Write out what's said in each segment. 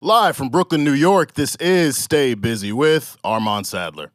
Live from Brooklyn, New York, this is Stay Busy with Armon Sadler.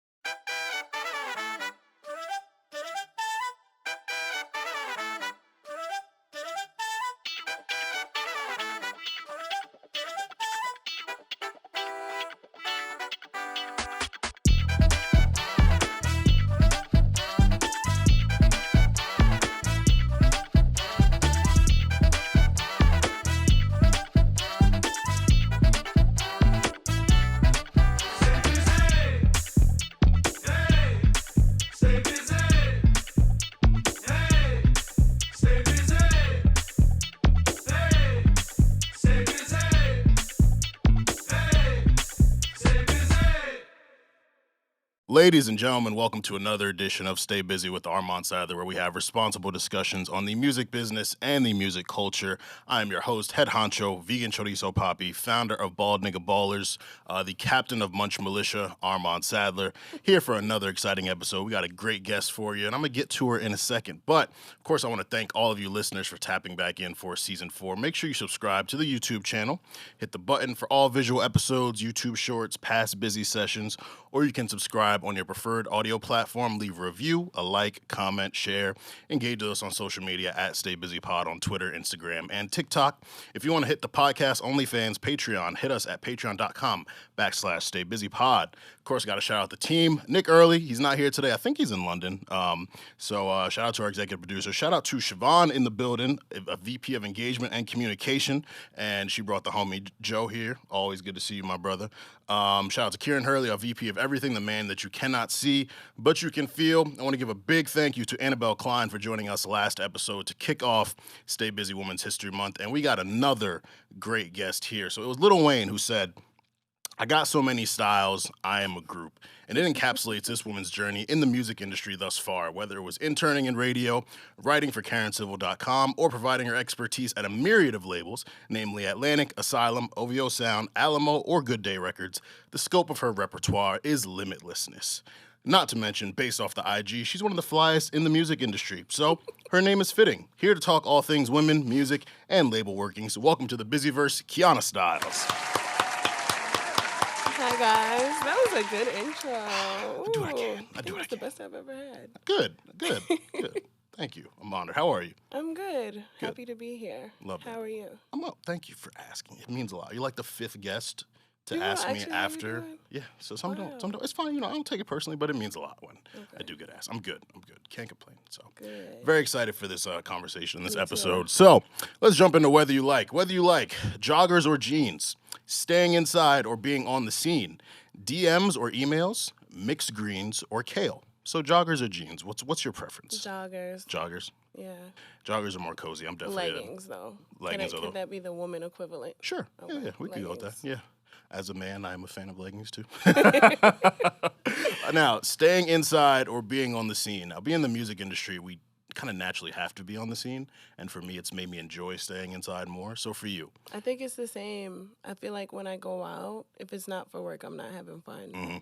Ladies and gentlemen, welcome to another edition of Stay Busy with Armon Sadler, where we have responsible discussions on the music business and the music culture. I am your host, head honcho, vegan chorizo poppy, founder of Bald Nigga Ballers, the captain of Munch Militia, Armon Sadler, here for another exciting episode. We got a great guest for you, and I'm going to get to her in a second. But, of course, I want to thank all of you listeners for tapping back in for Season 4. Make sure you subscribe to the YouTube channel. Hit the button for all visual episodes, YouTube shorts, past busy sessions, or you can subscribe on your preferred audio platform. Leave a review, a like, comment, share. Engage with us on social media at StayBusyPod on Twitter, Instagram, and TikTok. If you want to hit the podcast OnlyFans Patreon, hit us at patreon.com/StayBusyPod. Of course, got to shout out the team. Nick Early, he's not here today. I think he's in London. So shout out to our executive producer. Shout out to Siobhan in the building, a VP of Engagement and Communication. And she brought the homie Joe here. Always good to see you, my brother. Shout out to Kieran Hurley, our VP of Everything, the man that you cannot see, but you can feel. I want to give a big thank you to Annabelle Klein for joining us last episode to kick off Stay Busy Women's History Month. And we got another great guest here. So it was Lil Wayne who said, "I got so many styles, I am a group." And it encapsulates this woman's journey in the music industry thus far, whether it was interning in radio, writing for KarenCivil.com, or providing her expertise at a myriad of labels, namely Atlantic, Asylum, OVO Sound, Alamo, or Good Day Records. The scope of her repertoire is limitlessness. Not to mention, based off the IG, she's one of the flyest in the music industry. So her name is fitting. Here to talk all things women, music, and label working. So welcome to the Busyverse, Kianna Tyles. Hi guys, that was a good intro. I do what I can. That was the best I've ever had. Good. Thank you. I'm honored. How are you? I'm good. Happy to be here. Love it. How are you? I'm up. Thank you for asking. It means a lot. You're like the fifth guest to ask me after. Yeah. So some don't. It's fine. I don't take it personally, but it means a lot when I do get asked. I'm good. Can't complain. So good. Very excited for this conversation, this episode. Too. So let's jump into whether you like joggers or jeans, staying inside or being on the scene, DMs or emails, mixed greens or kale. So joggers or jeans? What's your preference? Joggers. Joggers. Yeah. Joggers are more cozy. I'm definitely leggings though. Leggings could that be the woman equivalent? Sure. Okay. Yeah. We can go with that. Yeah. As a man, I am a fan of leggings too. Now, staying inside or being on the scene. Now, being in the music industry, we kind of naturally have to be on the scene. And for me, it's made me enjoy staying inside more. So for you? I think it's the same. I feel like when I go out, if it's not for work, I'm not having fun. Mm-hmm.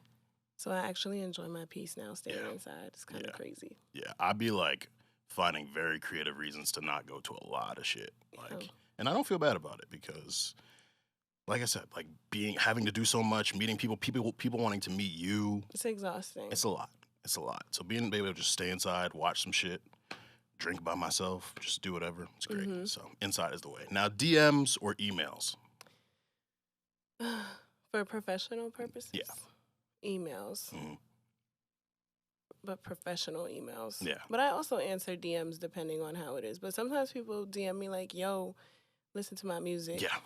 So I actually enjoy my peace now staying inside. It's kind of crazy. Yeah, I'd be like finding very creative reasons to not go to a lot of shit. And I don't feel bad about it because, like I said, having to do so much, meeting people wanting to meet you. It's exhausting. It's a lot. So being able to just stay inside, watch some shit, drink by myself, just do whatever. It's great. Mm-hmm. So inside is the way. Now, DMs or emails? For professional purposes? Yeah. Emails. Mm-hmm. But professional emails. Yeah. But I also answer DMs depending on how it is. But sometimes people DM me like, "Yo, listen to my music." Yeah.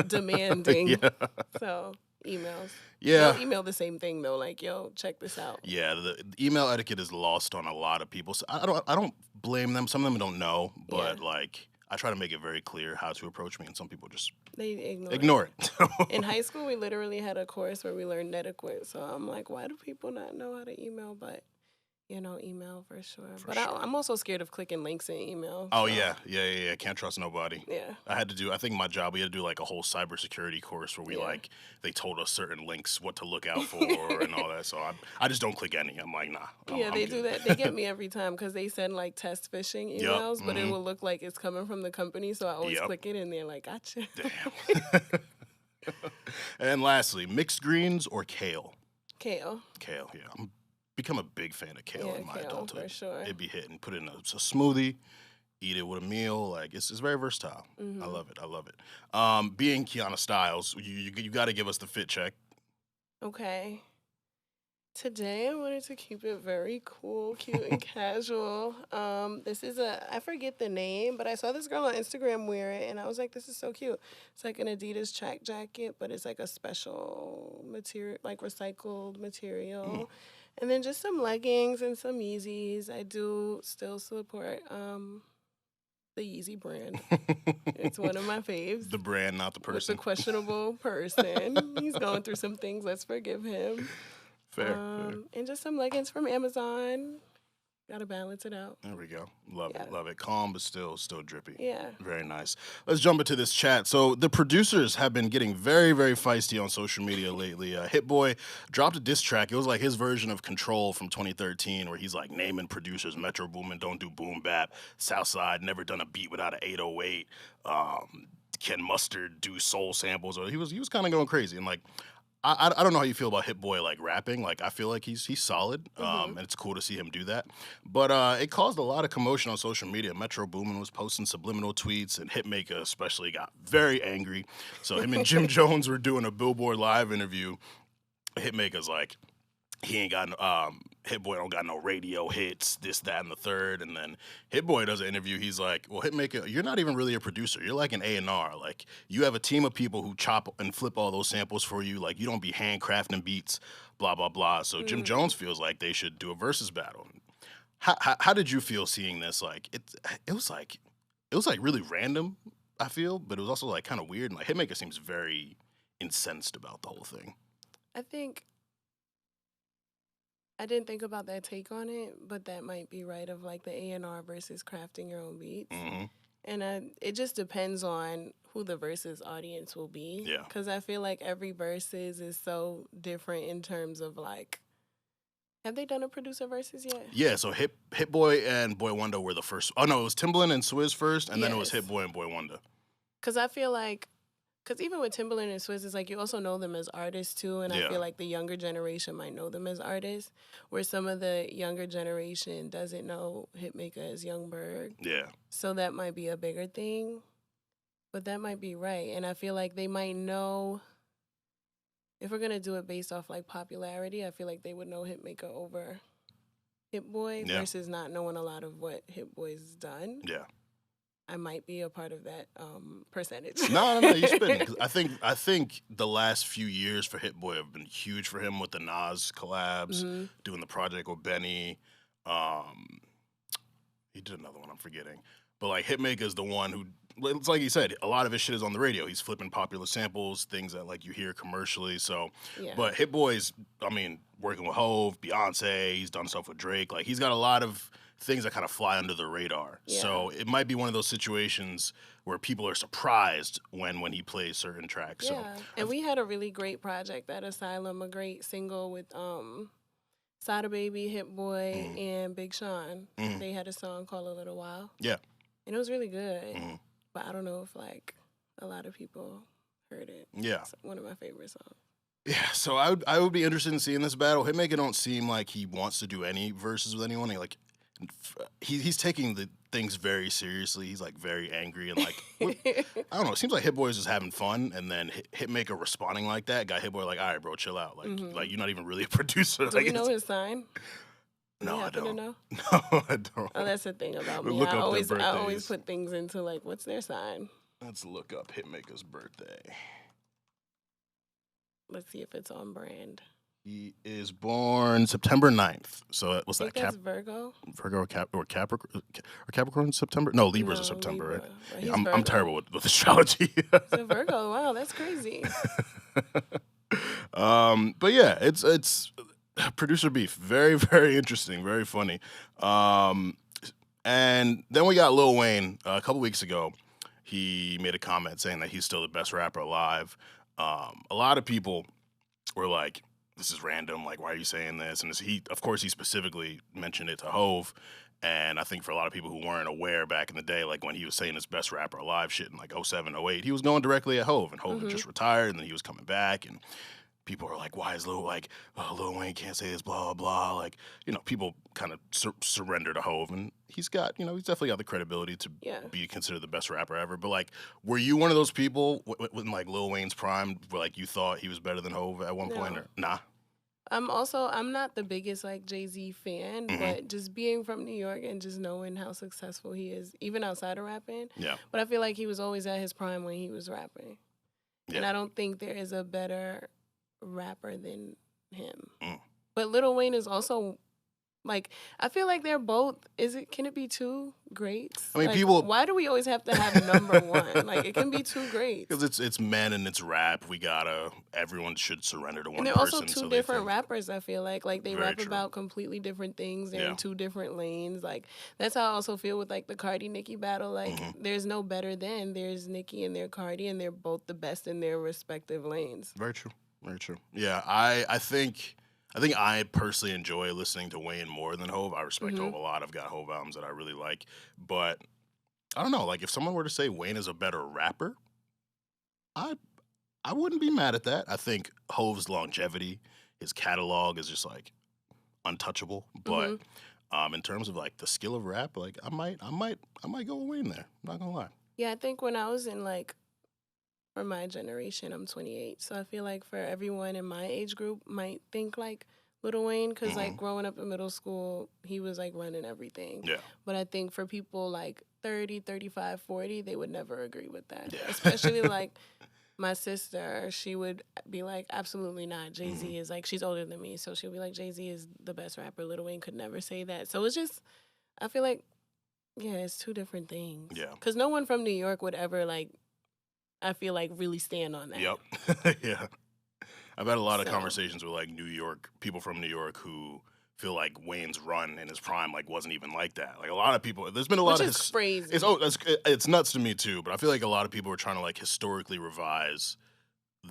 Demanding. Yeah. So emails. Yeah. They'll email the same thing though, like, "Yo, check this out." Yeah, the email etiquette is lost on a lot of people. So I don't blame them. Some of them don't know, but I try to make it very clear how to approach me, and some people just ignore it. In high school, we literally had a course where we learned etiquette. So I'm like, why do people not know how to email? But email for sure. I'm also scared of clicking links in email. Oh, so. Yeah. Can't trust nobody. Yeah. I think my job, we had to do like a whole cybersecurity course where we they told us certain links, what to look out for and all that. So I just don't click any. I'm like, nah. I'm do that. They get me every time because they send like test phishing emails, but it will look like it's coming from the company. So I always click it and they're like, gotcha. Damn. And lastly, mixed greens or kale? Kale. Kale, yeah. I'm become a big fan of kale in my kale, adulthood. for sure. It'd be hitting. Put it in a smoothie, eat it with a meal. Like it's very versatile. I love it. I love it. Being Kianna Styles, you got to give us the fit check. Okay. Today I wanted to keep it very cool, cute, and casual. This is I forget the name, but I saw this girl on Instagram wear it, and I was like, this is so cute. It's like an Adidas track jacket, but it's like a special material, like recycled material. And then just some leggings and some Yeezys. I do still support the Yeezy brand. It's one of my faves. The brand, not the person. It's a questionable person. He's going through some things. Let's forgive him. Fair. And just some leggings from Amazon. Got to balance it out. There we go. Love it. Love it. Calm, but still drippy. Yeah. Very nice. Let's jump into this chat. So the producers have been getting very, very feisty on social media lately. Hit Boy dropped a diss track. It was like his version of Control from 2013, where he's like naming producers: Metro Boomin don't do boom bap, Southside never done a beat without an 808, Ken Mustard do soul samples. Or he was kind of going crazy, and like, I don't know how you feel about Hit Boy like rapping. Like I feel like he's solid, and it's cool to see him do that. But it caused a lot of commotion on social media. Metro Boomin was posting subliminal tweets, and Hitmaka especially got very angry. So him and Jim Jones were doing a Billboard Live interview. Hitmaka's like, he ain't got Hit Boy don't got no radio hits, this, that, and the third. And then Hit Boy does an interview. He's like, well, Hitmaka, you're not even really a producer. You're like an A&R. Like, you have a team of people who chop and flip all those samples for you. Like, you don't be handcrafting beats, blah, blah, blah. So Jim Jones feels like they should do a versus battle. How did you feel seeing this? Like, it was like really random, I feel, but it was also like kind of weird. And like Hitmaka seems very incensed about the whole thing. I think I didn't think about that take on it, but that might be right, of like the A&R versus crafting your own beats. And it just depends on who the versus audience will be. Yeah. Because I feel like every versus is so different in terms of like, have they done a producer versus yet? Yeah, so Hit Boy and Boy Wonder were the first. Oh, no, it was Timbaland and Swizz first, and then it was Hit Boy and Boy Wonder. Because I feel like, because even with Timbaland and Swizz, it's like you also know them as artists too, and I feel like the younger generation might know them as artists, where some of the younger generation doesn't know Hitmaka as Youngberg. Yeah. So that might be a bigger thing, but that might be right. And I feel like they might know, if we're going to do it based off like popularity, I feel like they would know Hitmaka over Hit Boy versus not knowing a lot of what Hit Boy's done. Yeah. I might be a part of that percentage. No, you're spitting. 'Cause I think the last few years for Hit Boy have been huge for him with the Nas collabs, doing the project with Benny. He did another one I'm forgetting. But like Hitmaka is the one who, it's like he said, a lot of his shit is on the radio. He's flipping popular samples, things that like you hear commercially. So, but Hit Boy's, I mean, working with Hove, Beyonce, he's done stuff with Drake. Like he's got a lot of things that kind of fly under the radar. Yeah. So it might be one of those situations where people are surprised when he plays certain tracks. Yeah, so, and we had a really great project at Asylum, a great single with Sada Baby, Hit Boy, and Big Sean. They had a song called A Little While. Yeah. And it was really good. But I don't know if like a lot of people heard it. Yeah. It's one of my favorite songs. Yeah, so I would be interested in seeing this battle. Hitmaka don't seem like he wants to do any verses with anyone. He's taking the things very seriously. He's like very angry and like I don't know. It seems like Hit Boy is just having fun, and then Hitmaka responding like that got Hit Boy like, all right, bro, chill out. Like you're not even really a producer. Do you know his sign? No, I don't. No, I don't. Oh, that's the thing about me. I always put things into like, what's their sign? Let's look up Hitmaka's birthday. Let's see if it's on brand. He is born September 9th. So what's that? That's Virgo? Virgo or Capricorn September? No, Libra's in September, Libra. Right? I'm terrible with astrology. It's a Virgo. Wow, that's crazy. But yeah, it's producer beef. Very, very interesting. Very funny. And then we got Lil Wayne a couple weeks ago. He made a comment saying that he's still the best rapper alive. A lot of people were like, this is random. Like, why are you saying this? And he specifically mentioned it to Hove. And I think for a lot of people who weren't aware back in the day, like when he was saying his best rapper alive shit in like 07, 08, he was going directly at Hove, and Hove had just retired, and then he was coming back, and people are like, why is Lil Wayne can't say this, blah, blah, blah. Like, people kind of surrender to Hove, and he's definitely got the credibility to be considered the best rapper ever. But like, were you one of those people when like Lil Wayne's prime, where like you thought he was better than Hove at one point? Or nah? I'm not the biggest like Jay-Z fan, but just being from New York and just knowing how successful he is, even outside of rapping. Yeah. But I feel like he was always at his prime when he was rapping. Yeah. And I don't think there is a better rapper than him. But Lil Wayne is also, like, I feel like they're both, can it be two greats? I mean, like, why do we always have to have number one? Like, it can be two greats. Because it's men and it's rap. Everyone should surrender to one person. And they're also two different rappers, I feel like. Like, they Very rap true. about completely different things. They're in two different lanes. Like, that's how I also feel with, like, the Cardi-Nicki battle. Like, there's no better than. There's Nicki and there's Cardi, and they're both the best in their respective lanes. Very true. Very true. Yeah, I think I personally enjoy listening to Wayne more than Hove. I respect Hove a lot. I've got Hove albums that I really like. But I don't know, like if someone were to say Wayne is a better rapper, I wouldn't be mad at that. I think Hove's longevity, his catalog is just like untouchable. But in terms of like the skill of rap, like I might go with Wayne there. I'm not gonna lie. Yeah, I think when I was in like, for my generation, I'm 28, so I feel like for everyone in my age group might think like Lil Wayne, because like growing up in middle school, he was like running everything. Yeah. But I think for people like 30, 35, 40, they would never agree with that. Yeah. Especially like my sister, she would be like, absolutely not. Jay-Z is like, she's older than me, so she'll be like, Jay-Z is the best rapper. Lil Wayne could never say that. So it's just, I feel like, yeah, it's two different things. Yeah. Because no one from New York would ever like, I feel like really stand on that. Yep. Yeah. I've had a lot of conversations with like people from New York who feel like Wayne's run in his prime like wasn't even like that. Like a lot of people, there's been a lot Which of is crazy. It's nuts to me too, but I feel like a lot of people are trying to like historically revise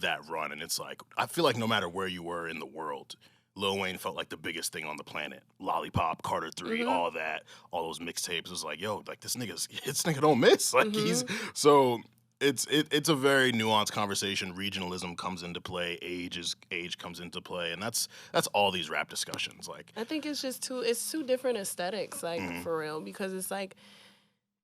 that run, and it's like I feel like no matter where you were in the world, Lil Wayne felt like the biggest thing on the planet. Lollipop, Carter 3, all that, all those mixtapes. It was like, yo, like this nigga don't miss. Like It's a very nuanced conversation. Regionalism comes into play, age comes into play, and that's all these rap discussions. Like I think it's just two different aesthetics, like for real, because it's like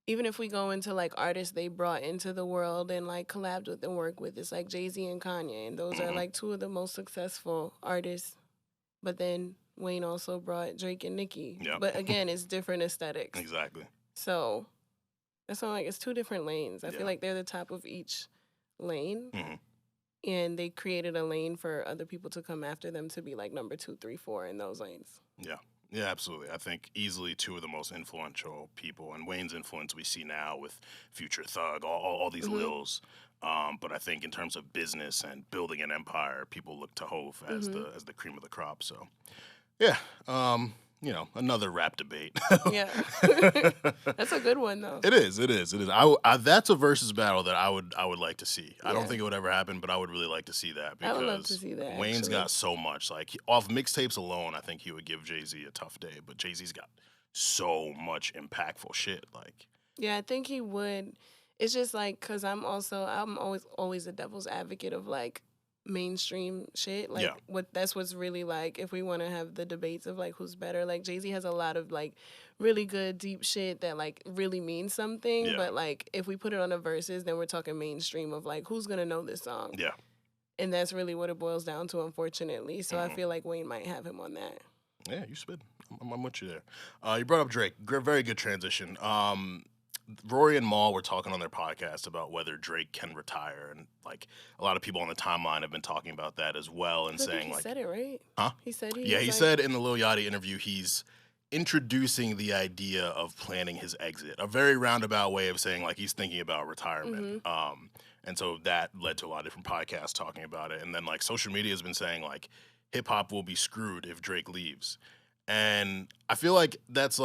even if we go into like artists they brought into the world and like collabed with and worked with, it's like Jay-Z and Kanye, and those are like two of the most successful artists. But then Wayne also brought Drake and Nicki. Yep. But again, it's different aesthetics. Exactly. So that's why I'm like, it's two different lanes. I feel like they're the top of each lane. And they created a lane for other people to come after them to be like number 2, 3, 4 in those lanes. Yeah. Yeah, absolutely. I think easily two of the most influential people, and Wayne's influence we see now with Future Thug, all these Lils. But I think in terms of business and building an empire, people look to Hove as the cream of the crop. So, yeah, another rap debate. Yeah, that's a good one though. It is. That's a versus battle that I would like to see. I don't think it would ever happen, but I would really like to see that because I would love to see that. Wayne's got so much. Like off mixtapes alone, I think he would give Jay-Z a tough day. But Jay-Z's got so much impactful shit. Like, yeah, I think he would. It's just like because I'm always a devil's advocate of like mainstream shit. Like that's what's really like if we want to have the debates of like who's better. Like Jay-Z has a lot of like really good deep shit that like really means something. Yeah. But like if we put it on a verses, then we're talking mainstream of like who's gonna know this song. Yeah. And that's really what it boils down to, unfortunately. So I feel like Wayne might have him on that. Yeah, you spit. I'm with you there. You brought up Drake. Very good transition. Rory and Mal were talking on their podcast about whether Drake can retire, and like a lot of people on the timeline have been talking about that as well, and saying he like, said it right? Huh? He said he said in the Lil Yachty interview he's introducing the idea of planning his exit, a very roundabout way of saying like he's thinking about retirement. And so that led to a lot of different podcasts talking about it, and then like social media has been saying like hip hop will be screwed if Drake leaves, and I feel like it's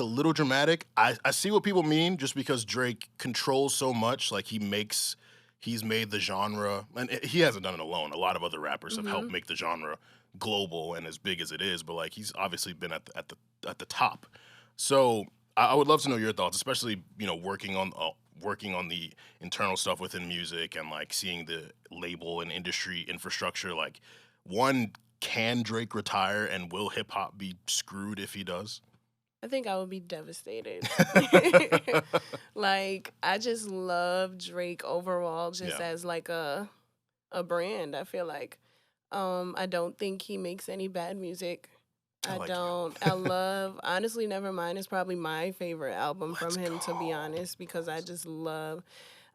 a little dramatic. I see what people mean just because Drake controls so much. Like he makes he's made the genre, and he hasn't done it alone. A lot of other rappers have helped make the genre global and as big as it is. But like, he's obviously been at the top. So I would love to know your thoughts, especially working on the internal stuff within music and like seeing the label and industry infrastructure. Like, one, can Drake retire, and will hip hop be screwed if he does? I think I would be devastated. Like, I just love Drake overall, just as like a brand. I feel like I don't think he makes any bad music. I love, honestly, Nevermind is probably my favorite album from him, to be honest, because I just love,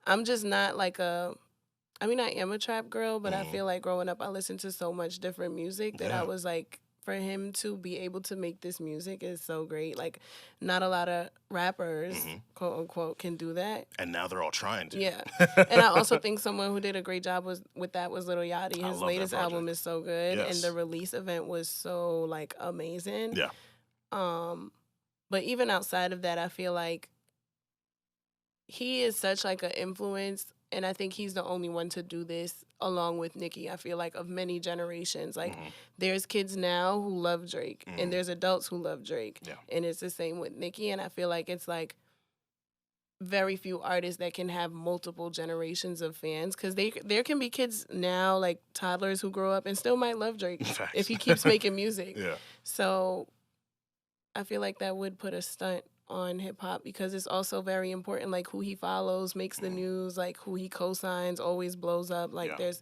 I'm just not like I mean, I am a trap girl, but I feel like growing up, I listened to so much different music that I was like, for him to be able to make this music is so great. Like, not a lot of rappers, quote unquote, can do that. And now they're all trying to. Yeah. And I also think someone who did a great job with that was Lil Yachty. His latest album is so good. Yes. And the release event was so, like, amazing. Yeah. But even outside of that, I feel like he is such, like, an influence. And I think he's the only one to do this, along with Nicki, I feel like, of many generations. Like, there's kids now who love Drake, and there's adults who love Drake. Yeah. And it's the same with Nicki, and I feel like it's, like, very few artists that can have multiple generations of fans, because there can be kids now, like toddlers, who grow up and still might love Drake if he keeps making music. Yeah. So I feel like that would put a stunt on hip hop, because it's also very important, like, who he follows makes the news, like, who he co-signs always blows up. Like, there's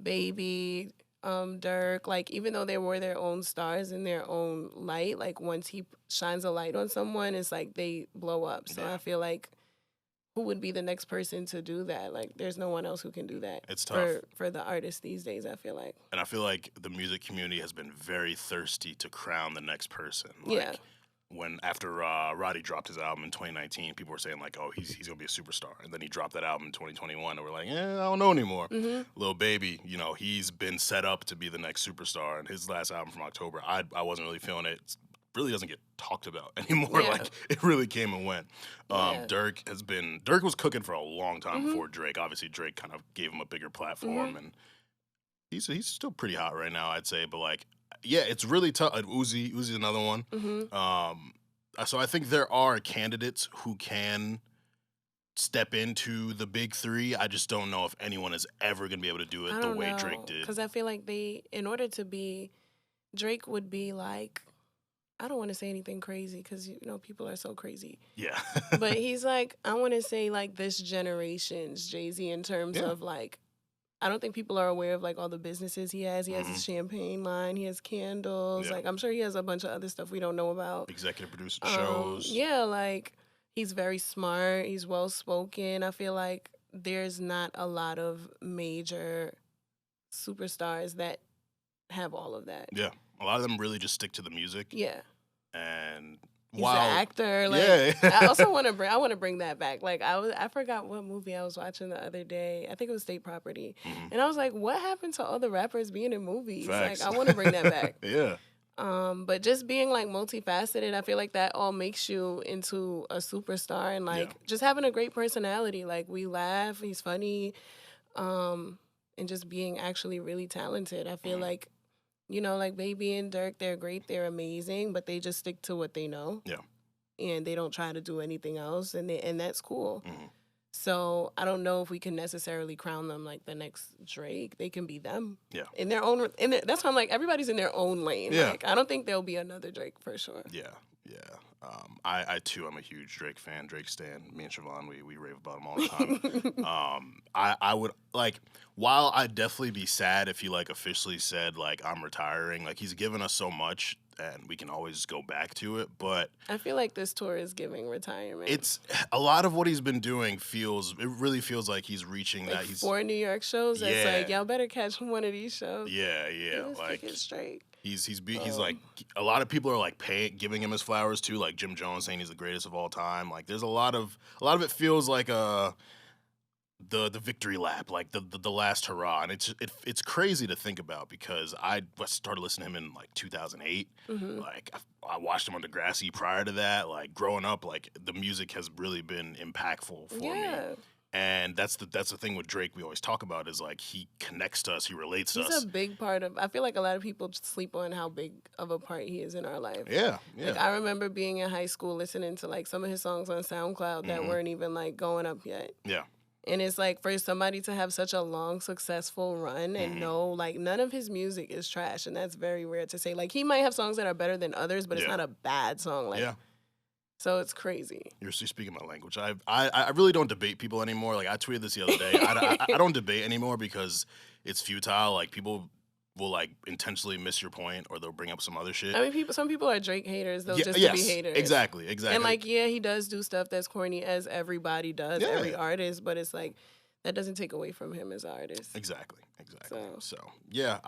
Baby, Dirk, like, even though they were their own stars in their own light, like, once he shines a light on someone, it's like they blow up. So I feel like, who would be the next person to do that? Like, there's no one else who can do that. It's tough for the artists these days, I feel like. And I feel like the music community has been very thirsty to crown the next person. Like, when after Roddy dropped his album in 2019, people were saying like, "Oh, he's gonna be a superstar," and then he dropped that album in 2021, and we're like, I don't know anymore. Lil Baby, he's been set up to be the next superstar, and his last album from October, I wasn't really feeling it. It really doesn't get talked about anymore. Like, it really came and went. Dirk was cooking for a long time before Drake. Obviously, Drake kind of gave him a bigger platform, and he's still pretty hot right now, I'd say. But like, yeah, it's really tough. Uzi's another one. So I think there are candidates who can step into the big three. I just don't know if anyone is ever going to be able to do it the way Drake did. Because I feel like in order to be, Drake would be like, I don't want to say anything crazy because, people are so crazy. Yeah. But he's like, I want to say like this generation's Jay-Z in terms of like, I don't think people are aware of like all the businesses he has. He has his champagne line. He has candles. Yeah. Like, I'm sure he has a bunch of other stuff we don't know about. Executive producer shows. Yeah, like, he's very smart. He's well-spoken. I feel like there's not a lot of major superstars that have all of that. Yeah. A lot of them really just stick to the music. Yeah. And he's an actor. Like, I also want to bring that back. Like, I forgot what movie I was watching the other day. I think it was State Property. And I was like, what happened to all the rappers being in movies? Facts. Like, I want to bring that back. Yeah. But just being like multifaceted, I feel like that all makes you into a superstar, and like just having a great personality. Like, we laugh, he's funny, and just being actually really talented. I feel like, like Baby and Dirk, they're great, they're amazing, but they just stick to what they know. Yeah. And they don't try to do anything else, and that's cool. So I don't know if we can necessarily crown them like the next Drake. They can be them. Yeah. In their own, that's why I'm like, everybody's in their own lane. Yeah. Like, I don't think there'll be another Drake for sure. Yeah. Yeah. I too, I'm a huge Drake fan, Drake stan. Me and Siobhan, we rave about him all the time. I would, like, while I'd definitely be sad if he, like, officially said, like, I'm retiring, like, he's given us so much, and we can always go back to it, but I feel like this tour is giving retirement. It's, a lot of what he's been doing it really feels like he's reaching like that. He's 4 New York shows, that's like, y'all better catch one of these shows. Yeah, like, it's straight. He's like, a lot of people are like giving him his flowers too, like Jim Jones saying he's the greatest of all time. Like, there's a lot of it feels like the victory lap, like the last hurrah, and it's crazy to think about because I started listening to him in like 2008. Like, I watched him on Degrassi prior to that. Like, growing up, like, the music has really been impactful for me. And that's the thing with Drake we always talk about is like he connects to us, he relates to us. He's a big part of. I feel like a lot of people sleep on how big of a part he is in our life. Yeah. Like I remember being in high school listening to like some of his songs on SoundCloud that weren't even like going up yet. Yeah. And it's like for somebody to have such a long, successful run and know like none of his music is trash, and that's very rare to say. Like he might have songs that are better than others, but it's not a bad song. Like, so it's crazy. You're speaking my language. I really don't debate people anymore. Like I tweeted this the other day. I don't debate anymore because it's futile. Like people will like intentionally miss your point or they'll bring up some other shit. I mean, some people are Drake haters. They'll just to be haters. Exactly. And like, yeah, he does do stuff that's corny as everybody does, every artist. But it's like that doesn't take away from him as an artist. Exactly. So yeah,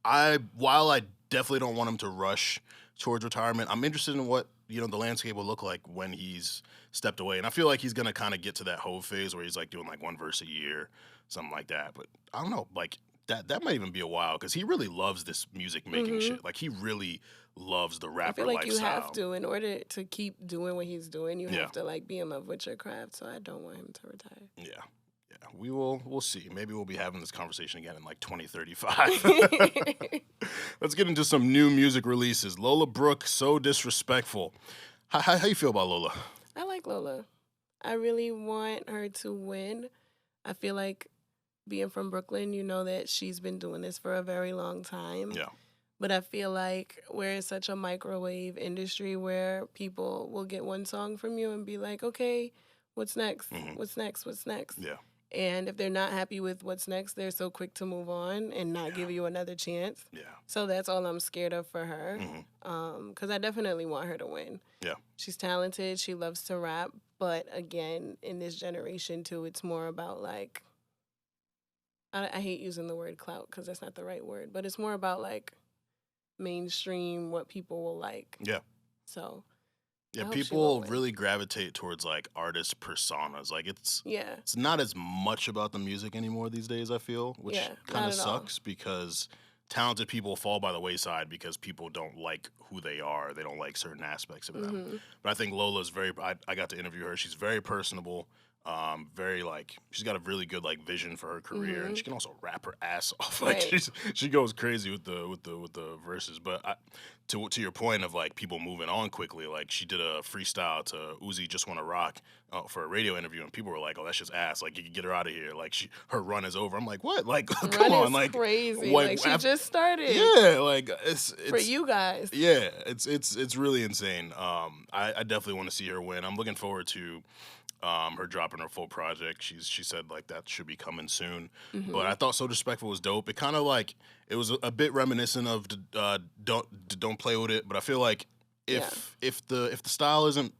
I while I definitely don't want him to rush towards retirement, I'm interested in what the landscape will look like when he's stepped away. And I feel like he's going to kind of get to that Hove phase where he's like doing like one verse a year, something like that. But I don't know, like that might even be a while because he really loves this music making shit. Like he really loves the rapper lifestyle. I feel like you have to, in order to keep doing what he's doing, you have to like be in love with your craft. So I don't want him to retire. Yeah. We'll see. Maybe we'll be having this conversation again in like 2035. Let's get into some new music releases. Lola Brooke, So Disrespectful. How you feel about Lola? I like Lola. I really want her to win. I feel like being from Brooklyn, you know that she's been doing this for a very long time. Yeah. But I feel like we're in such a microwave industry where people will get one song from you and be like, okay, what's next? What's next? What's next? Yeah. And if they're not happy with what's next, they're so quick to move on and not give you another chance. Yeah. So that's all I'm scared of for her. Because I definitely want her to win. Yeah. She's talented. She loves to rap. But again, in this generation, too, it's more about like, I hate using the word clout because that's not the right word. But it's more about like mainstream, what people will like. Yeah. So. Yeah, people really gravitate towards like artist personas. Like it's not as much about the music anymore these days, I feel, which kind of sucks because talented people fall by the wayside because people don't like who they are. They don't like certain aspects of them. But I think Lola's I got to interview her. She's very personable. Very like she's got a really good like vision for her career, and she can also rap her ass off. Like she goes crazy with the verses. But to your point of like people moving on quickly, like she did a freestyle to Uzi Just Wanna Rock for a radio interview, and people were like, "Oh, that's just ass. Like you can get her out of here. Like her run is over." I'm like, "What? Like come on, like crazy. Like she just started. Yeah, like it's for you guys. Yeah, it's really insane. I definitely want to see her win. I'm looking forward to. Her dropping her full project. She said like that should be coming soon. But I thought So Disrespectful was dope. It kind of like it was a bit reminiscent of don't play with it. But I feel like if the style isn't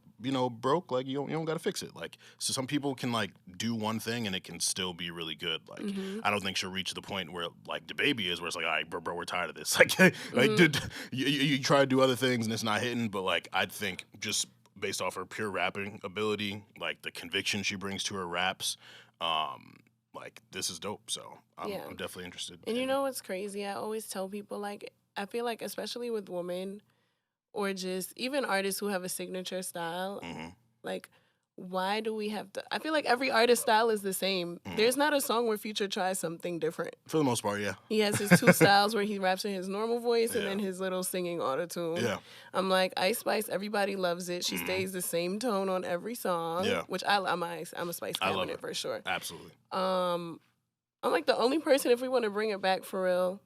broke, like you don't got to fix it. Like so some people can like do one thing and it can still be really good. Like I don't think she'll reach the point where like DaBaby is, where it's like, all right, bro, we're tired of this. Like dude, you try to do other things and it's not hitting. But like I think just based off her pure rapping ability, like the conviction she brings to her raps, like this is dope. So I'm definitely interested. And you know what's crazy? I always tell people like I feel like especially with women or just even artists who have a signature style, like why do we have to? I feel like every artist style is the same. There's not a song where Future tries something different. For the most part, yeah. He has his two styles where he raps in his normal voice and then his little singing auto-tune. Yeah. I'm like, Ice Spice, everybody loves it. She stays the same tone on every song. Yeah. Which I'm a Spice cabinet for sure. Absolutely. I'm like the only person, if we want to bring it back for real,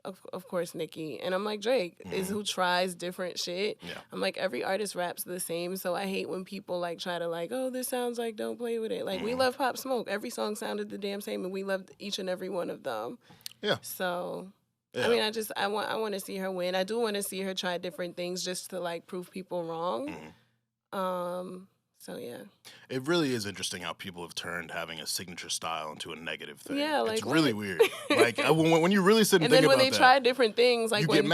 of course, Nicki. And I'm like, Drake is who tries different shit. Yeah. I'm like, every artist raps the same, so I hate when people like try to like, oh, this sounds like Don't Play With It. Like, we love Pop Smoke. Every song sounded the damn same, and we loved each and every one of them. Yeah. So, I mean, I want to see her win. I do want to see her try different things just to like prove people wrong. So, yeah. It really is interesting how people have turned having a signature style into a negative thing. Yeah, like, it's really weird. Like, when you really sit and think about that. And then when they try different things, like when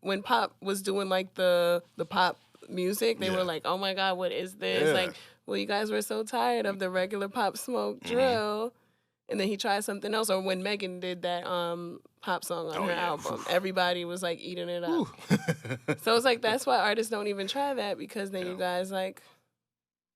when Pop was doing, like, the pop music, they were like, oh, my God, what is this? Yeah. Like, well, you guys were so tired of the regular Pop Smoke drill. And then he tried something else. Or when Megan did that pop song on her album, everybody was, like, eating it up. So it's like, that's why artists don't even try that, because then you guys, like...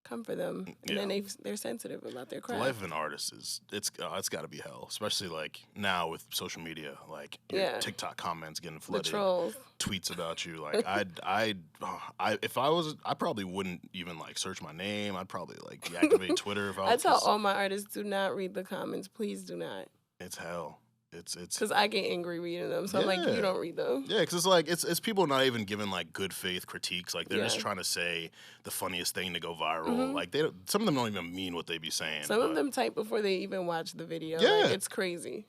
come for them, and then they're sensitive about their The craft. life of an artist is it's got to be hell, especially like now with social media, like your TikTok comments getting flooded, the trolls, tweets about you. Like I probably wouldn't even like search my name. I'd probably like deactivate Twitter if I was. I tell all my artists, do not read the comments. Please do not. It's hell. It's because I get angry reading them, so I'm like, you don't read them. Yeah, because it's like it's people not even giving like good faith critiques. Like they're just trying to say the funniest thing to go viral. Like some of them don't even mean what they be saying. Some of them type before they even watch the video. Yeah, like, it's crazy.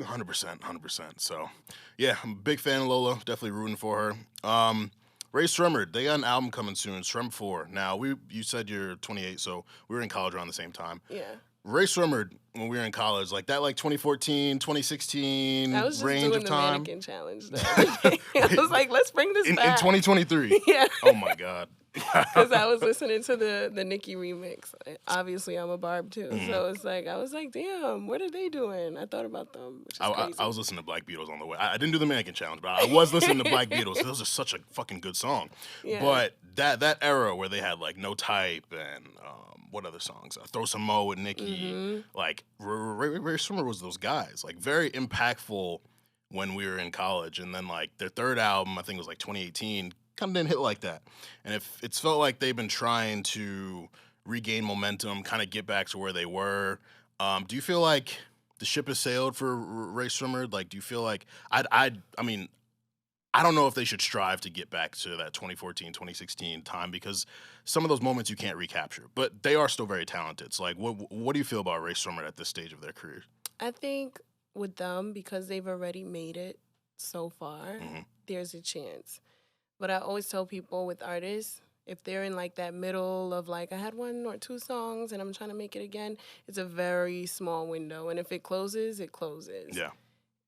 100%. So yeah, I'm a big fan of Lola. Definitely rooting for her. Rae Sremmurd, they got an album coming soon, Srem 4. Now you said you're 28, so we were in college around the same time. Yeah. Rae Sremmurd, when we were in college, like that, like 2014, 2016 I was just range doing of the time. Mannequin challenge. I was like, let's bring this back. In 2023. Yeah. Oh my God. Because I was listening to the Nicki remix. Obviously, I'm a Barb too, so it's like I was like, damn, what are they doing? I thought about them. Which is crazy. I was listening to Black Beatles on the way. I didn't do the Mannequin challenge, but I was listening to Black Beatles. Those are such a fucking good song. Yeah. But that era where they had like No Type and what other songs? Throw Some Mo with Nicki. Like Rae Sremmurd was those guys. Like very impactful when we were in college. And then like their third album, I think it was like 2018. Kind of didn't hit like that. And if it's felt like they've been trying to regain momentum, kind of get back to where they were. Do you feel like the ship has sailed for Rae Sremmurd? Like, do you feel like I mean, I don't know if they should strive to get back to that 2014, 2016 time because some of those moments you can't recapture, but they are still very talented. So, like, what do you feel about Rae Sremmurd at this stage of their career? I think with them, because they've already made it so far, there's a chance. But I always tell people with artists, if they're in like that middle of like, I had 1 or 2 songs and I'm trying to make it again, it's a very small window. And if it closes, it closes. Yeah.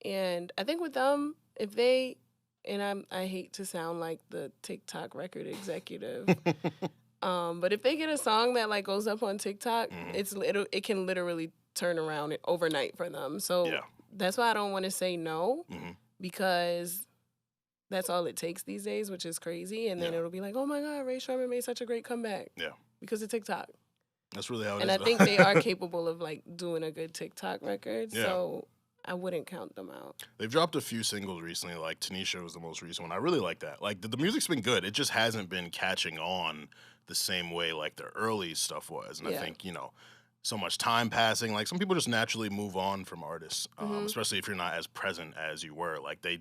And I think with them, if they, and I hate to sound like the TikTok record executive, but if they get a song that like goes up on TikTok, it can literally turn around overnight for them. So that's why I don't want to say no, because that's all it takes these days, which is crazy. And then it'll be like, oh my God, Rae Sremmurd made such a great comeback. Yeah. Because of TikTok. That's really how it is. And I think they are capable of like doing a good TikTok record. Yeah. So I wouldn't count them out. They've dropped a few singles recently, like Tanisha was the most recent one. I really like that. Like the music's been good. It just hasn't been catching on the same way like their early stuff was. And I think, so much time passing. Like some people just naturally move on from artists, especially if you're not as present as you were. Like they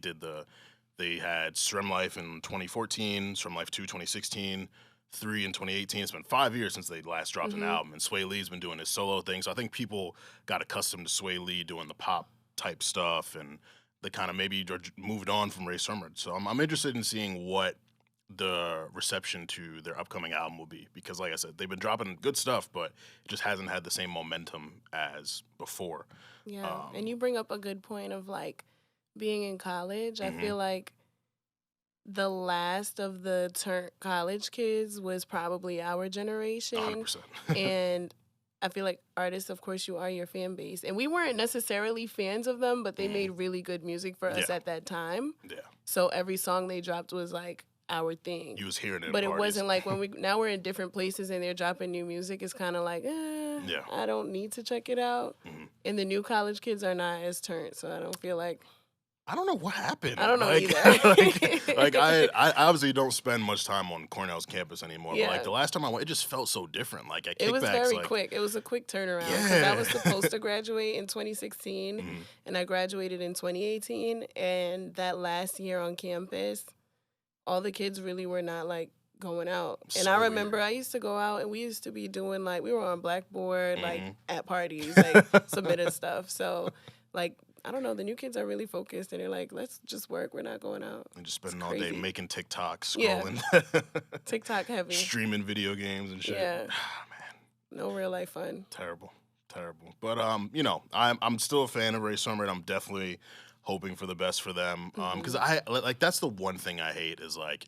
had Srem Life in 2014, Srem Life 2 2016, 3 in 2018. It's been 5 years since they last dropped an album, and Sway Lee's been doing his solo thing. So I think people got accustomed to Sway Lee doing the pop type stuff, and they kind of maybe moved on from Rae Sremmurd. So I'm interested in seeing what the reception to their upcoming album will be, because like I said, they've been dropping good stuff, but it just hasn't had the same momentum as before. Yeah, and you bring up a good point of like, being in college, I feel like the last of the college kids was probably our generation. 100%. And I feel like artists, of course, you are your fan base. And we weren't necessarily fans of them, but they made really good music for us at that time. Yeah. So every song they dropped was like our thing. You was hearing it. But it wasn't like when now we're in different places and they're dropping new music, it's kind of like, I don't need to check it out. And the new college kids are not as turned, so I don't feel like... I don't know what happened. I don't know either. I obviously don't spend much time on Cornell's campus anymore. Yeah. But like the last time I went, it just felt so different. Like at Kickbacks, it was very quick. It was a quick turnaround. Yeah. I was supposed to graduate in 2016, and I graduated in 2018. And that last year on campus, all the kids really were not like going out. And I remember I used to go out, and we used to be doing like, we were on Blackboard, like at parties, like submitting stuff. So like, I don't know, the new kids are really focused, and they're like, let's just work. We're not going out. And just spending all day making TikToks, scrolling. Yeah. TikTok heavy. Streaming video games and shit. Yeah. Man. No real life fun. Terrible. But, I'm still a fan of Rae Sremmurd. I'm definitely hoping for the best for them. Because that's the one thing I hate is, like,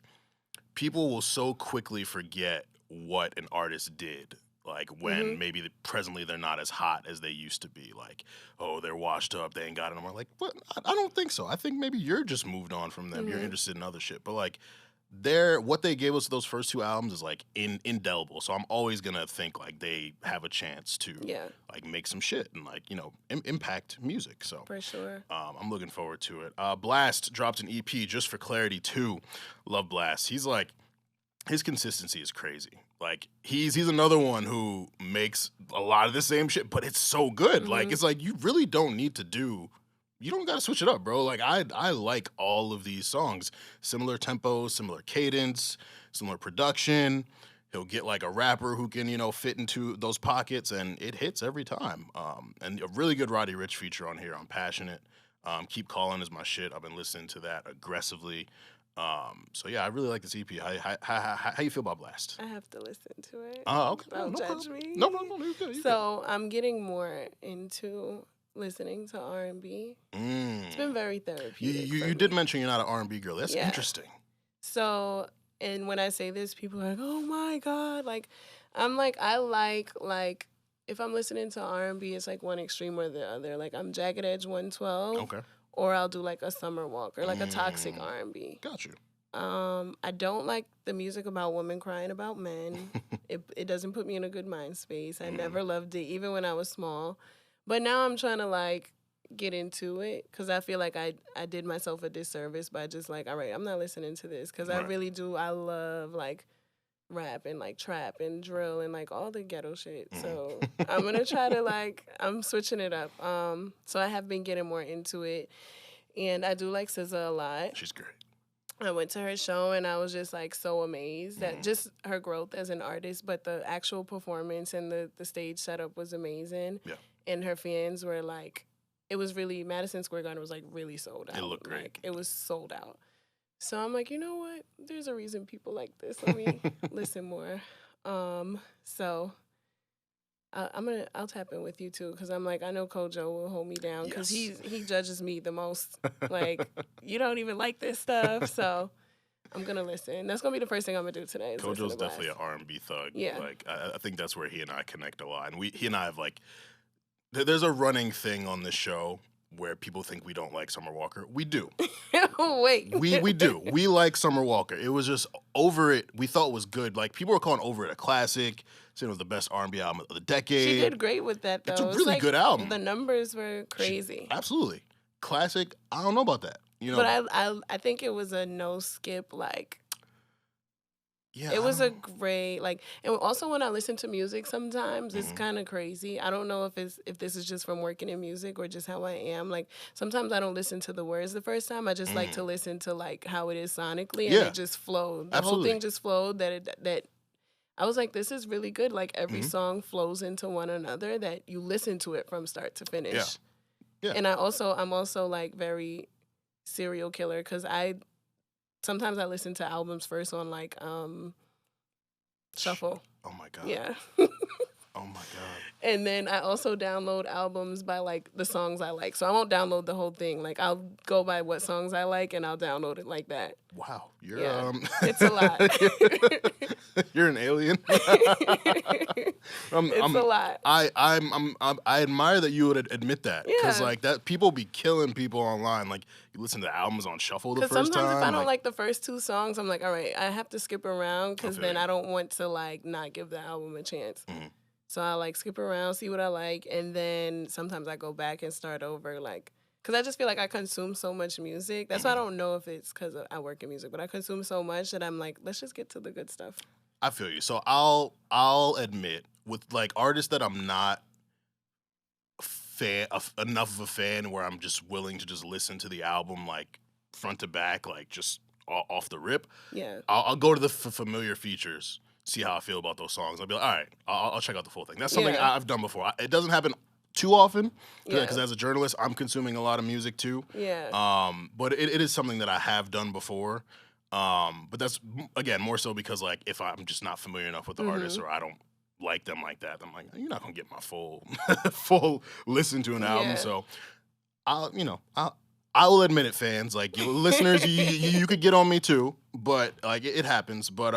people will so quickly forget what an artist did. Like when maybe presently they're not as hot as they used to be. Like, oh, they're washed up, they ain't got it anymore. Like, what? I don't think so. I think maybe you're just moved on from them. You're interested in other shit. But like, what they gave us those first two albums is like indelible. So I'm always gonna think like they have a chance to like make some shit and like impact music. So for sure, I'm looking forward to it. Blxst dropped an EP just for clarity too. Love Blxst. He's like his consistency is crazy. Like he's another one who makes a lot of the same shit, but it's so good. Like it's like you really don't need to do. You don't gotta switch it up, bro. Like I like all of these songs. Similar tempo, similar cadence, similar production. He'll get like a rapper who can, fit into those pockets, and it hits every time. And a really good Roddy Ricch feature on here. I'm passionate. Keep Calling is my shit. I've been listening to that aggressively. So yeah, I really like this EP. How you feel about Blxst? I have to listen to it. Oh, okay. Don't judge me. No. So I'm getting more into listening to R&B. It's been very therapeutic. You did mention you're not an R&B girl. That's interesting. So, and when I say this, people are like, "Oh my god!" Like, I'm like, I like if I'm listening to R&B, it's like one extreme or the other. Like I'm Jagged Edge 112. Okay. Or I'll do like a Summer Walker, like a toxic R&B. Got you. I don't like the music about women crying about men. It doesn't put me in a good mind space. I never loved it, even when I was small. But now I'm trying to like get into it because I feel like I did myself a disservice by just like, all right, I'm not listening to this because I really do. I love like rap and like trap and drill and like all the ghetto shit. So I'm gonna try to like I'm switching it up. So I have been getting more into it, and I do like SZA a lot. She's great. I went to her show and I was just like so amazed at just her growth as an artist, but the actual performance and the stage setup was amazing. Yeah. And her fans were like, it was really, Madison Square Garden was like really sold out. It looked great. Like, it was sold out. So I'm like, you know what? There's a reason people like this. Let me listen more. So I'll tap in with you too, because I'm like, I know Kojo will hold me down because he judges me the most. Like, you don't even like this stuff. So I'm gonna listen. That's gonna be the first thing I'm gonna do today. Kojo's definitely an R&B thug. Yeah. Like I think that's where he and I connect a lot. And he and I have like, there's a running thing on this show where people think we don't like Summer Walker. We do. Wait. We do. We like Summer Walker. It was just Over It. We thought was good. Like people were calling Over It a classic. Saying it was the best R&B album of the decade. She did great with that though. It's a really good album. The numbers were crazy. Absolutely. Classic. I don't know about that. But I think it was a no skip like. Yeah, it was a great like, and also when I listen to music, sometimes it's kind of crazy. I don't know if this is just from working in music or just how I am. Like sometimes I don't listen to the words the first time. I just like to listen to like how it is sonically, and it just flowed. The whole thing just flowed. That I was like, this is really good. Like every song flows into one another. That you listen to it from start to finish. Yeah. And I'm also like very serial killer because sometimes I listen to albums first on like shuffle. Oh my god. Yeah. Oh my god. And then I also download albums by like the songs I like. So I won't download the whole thing. Like I'll go by what songs I like and I'll download it like that. Wow. You're it's a lot. You're an alien. It's a lot. I admire that you would admit that. Because like that people be killing people online. Like you listen to albums on shuffle the first time. Because sometimes if I don't like the first two songs, I'm like, all right, I have to skip around because then I don't want to like not give the album a chance. So I like skip around, see what I like, and then sometimes I go back and start over, like, because I just feel like I consume so much music. That's why I don't know if it's because I work in music, but I consume so much that I'm like, let's just get to the good stuff. I feel you. So I'll admit, with like artists that I'm not enough of a fan where I'm just willing to just listen to the album like front to back, like just off the rip. Yeah, I'll go to the familiar features. See how I feel about those songs. I'll be like, all right, I'll check out the full thing. That's something I've done before. It doesn't happen too often because as a journalist, I'm consuming a lot of music too. Yeah. But it is something that I have done before. But that's again more so because like if I'm just not familiar enough with the artist or I don't like them like that, I'm like, you're not gonna get my full listen to an album. So I will admit it, fans. Like listeners, you could get on me too, but like it happens. But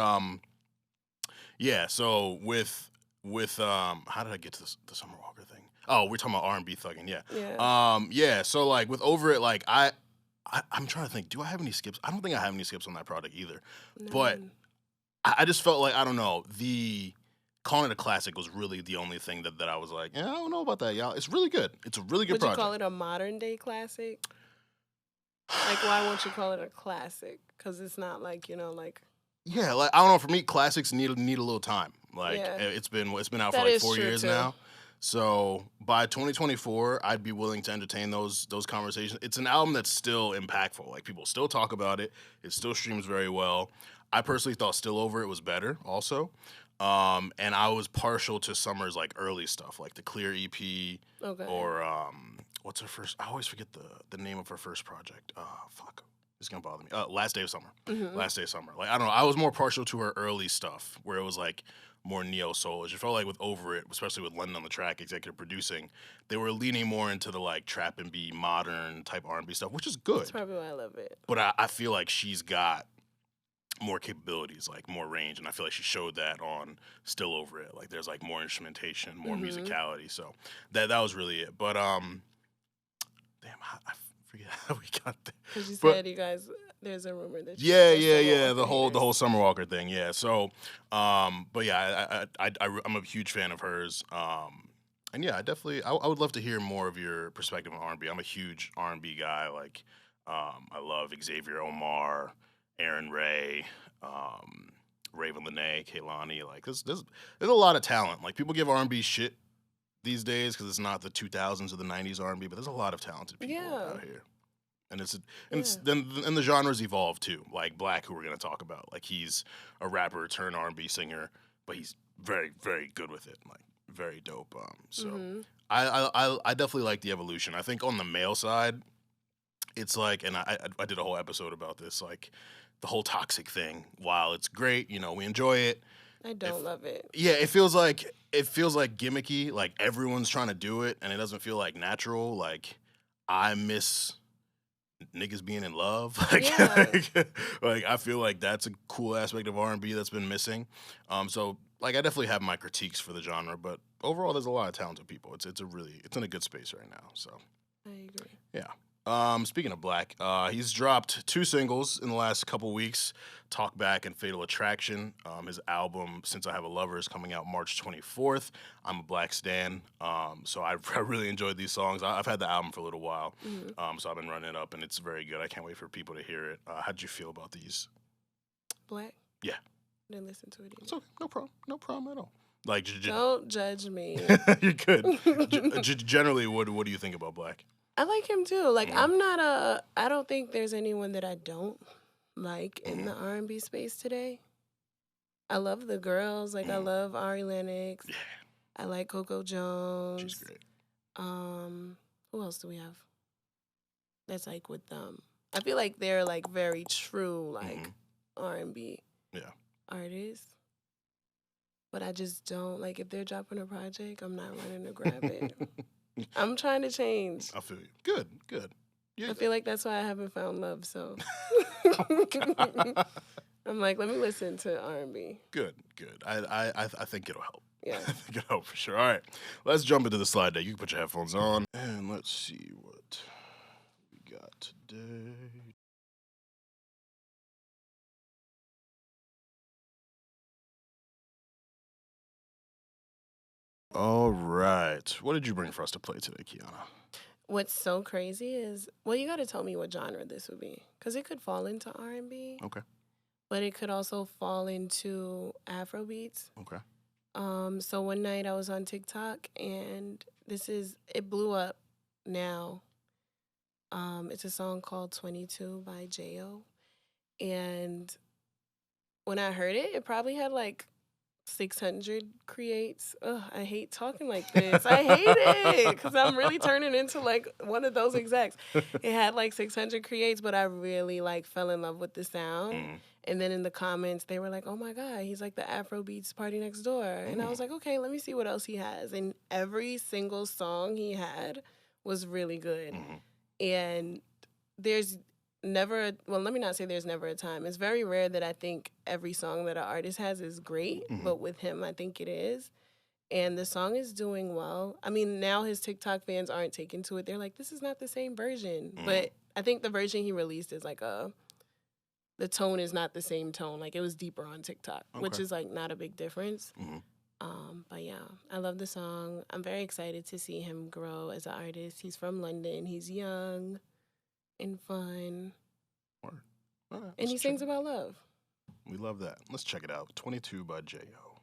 yeah, so with how did I get to the Summer Walker thing? Oh, we're talking about R&B thugging, yeah. So like with Over It, like I'm trying to think. Do I have any skips? I don't think I have any skips on that project either. But None. I just felt like, I don't know, calling it a classic was really the only thing that I was like, yeah, I don't know about that, y'all. It's really good. It's a really good Would you project. call it a modern day classic? Like, why won't you call it a classic? Because it's not like, like. Yeah, like I don't know. For me, classics need a little time. Like Yeah. it's been out for That like is 4 true, years too. now. So by 2024, I'd be willing to entertain those conversations. It's an album that's still impactful. Like people still talk about it. It still streams very well. I personally thought Still Over It was better also. And I was partial to Summer's like early stuff, like the Clear EP Okay. or what's her first? I always forget the name of her first project. Fuck. It's gonna bother me. Last Day of Summer. Mhm. Last Day of Summer. Like I don't know. I was more partial to her early stuff where it was like more neo soulish. It felt like with Over It, especially with London on the track, executive producing, they were leaning more into the like trap and B modern type R&B stuff, which is good. That's probably why I love it. But I feel like she's got more capabilities, like more range, and I feel like she showed that on Still Over It. Like there's like more instrumentation, more musicality. So that was really it. But damn, I forget how we got there. Because you said you guys, there's a rumor that you Yeah. The whole Summer Walker thing. Yeah. So, but yeah, I'm a huge fan of hers. And yeah, I would love to hear more of your perspective on R&B. I'm a huge R&B guy. Like, I love Xavier Omar, Aaron Ray, Raven Lenae, Kehlani. Like, there's a lot of talent. Like, people give R&B shit these days because it's not the 2000s or the 90s R&B, but there's a lot of talented people out here. And then the genres evolve too. Like Black, who we're gonna talk about, like he's a rapper turned R&B singer, but he's very, very good with it. Like very dope. I definitely like the evolution. I think on the male side, it's like, and I did a whole episode about this, like the whole toxic thing. While it's great, we enjoy it. I don't love it. Yeah, it feels like gimmicky. Like everyone's trying to do it, and it doesn't feel like natural. Like I miss niggas being in love. Like I feel like that's a cool aspect of R&B that's been missing. So like I definitely have my critiques for the genre, but overall there's a lot of talented people. It's in a good space right now. So I agree. yeah. Speaking of Black, he's dropped 2 singles in the last couple weeks, Talk Back and Fatal Attraction. His album, Since I Have a Lover, is coming out March 24th. I'm a Black stan, so I really enjoyed these songs. I've had the album for a little while, so I've been running it up, and it's very good. I can't wait for people to hear it. How'd you feel about these? Black? Yeah. Didn't listen to it either. It's okay. No problem at all. Like, don't judge me. You're good. Generally, what do you think about Black? I like him too. Like I don't think there's anyone that I don't like in the R&B space today. I love the girls. Like I love Ari Lennox. Yeah. I like Coco Jones. She's great. Who else do we have? That's like with them. I feel like they're like very true like R&B artists. But I just don't like if they're dropping a project, I'm not running to grab it. I'm trying to change. I feel you. Good. Yeah. I feel like that's why I haven't found love. So I'm like, let me listen to R&B. Good. I think it'll help. Yeah. I think it'll help for sure. All right, let's jump into the slide deck. You can put your headphones on, and let's see what we got today. All right. What did you bring for us to play today, Kianna? What's so crazy is, well, you got to tell me what genre this would be. Because it could fall into R&B. Okay. But it could also fall into Afro beats. Okay. So one night I was on TikTok, and it blew up now. It's a song called 22 by JayO. And when I heard it, it probably had like 600 creates. Ugh, I hate talking like this. I hate it because I'm really turning into like one of those execs. It had like 600 creates, but I really like fell in love with the sound. And then in the comments, they were like, oh my God, he's like the Afrobeats Party Next Door. And I was like, okay, let me see what else he has. And every single song he had was really good. And there's let me not say there's never a time. It's very rare that I think every song that an artist has is great, but with him, I think it is. and the song is doing well. I mean, now his TikTok fans aren't taking to it. They're like, this is not the same version. But I think the version he released is like the tone is not the same tone. Like, it was deeper on TikTok, which is like not a big difference. But yeah, I love the song. I'm very excited to see him grow as an artist. He's from London. He's young and fun. Word. All right, And he sings about love. We love that. Let's check it out. 22 by JayO.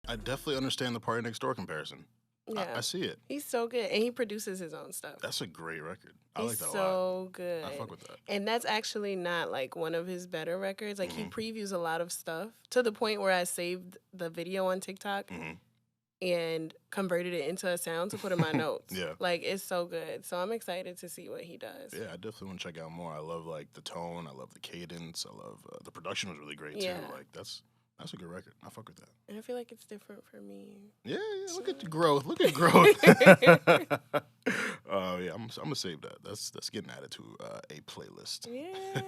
I definitely understand the Party Next Door comparison. Yeah. I see it. He's so good. And he produces his own stuff. That's a great record. I He's like that a lot. so good. I fuck with that. And that's actually not like one of his better records. Like he previews a lot of stuff to the point where I saved the video on TikTok and converted it into a sound to put in my notes. Yeah. Like, it's so good. So I'm excited to see what he does. Yeah, I definitely want to check out more. I love like the tone. I love the cadence. I love the production was really great Yeah. too. Like that's a good record. I fuck with that. And I feel like it's different for me. Yeah. Look at the growth. Look at growth. Yeah, I'm gonna save that. That's getting added to a playlist. Yeah.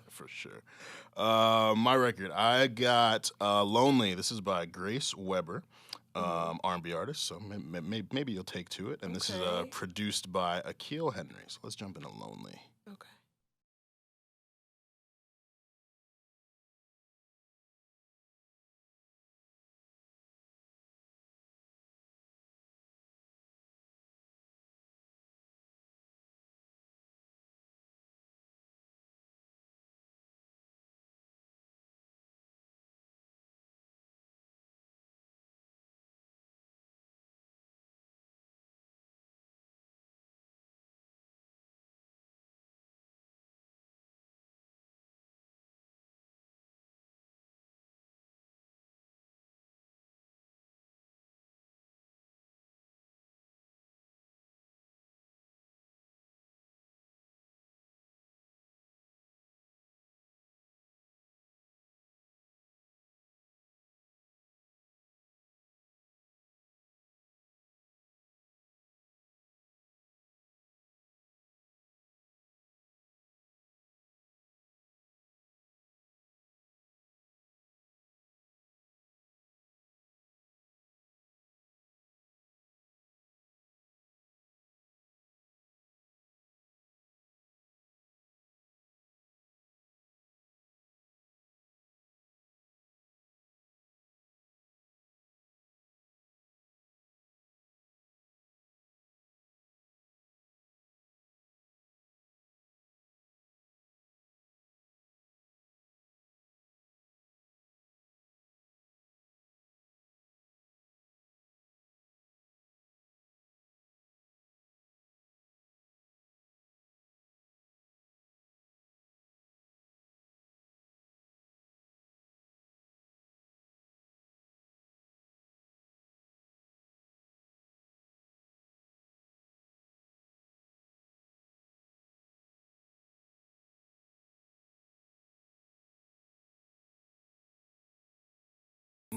For sure. My record, I got "Lonely." This is by Grace Weber, R&B artist. So maybe you'll take to it. And this is produced by Akil Henry. So let's jump into "Lonely." Okay.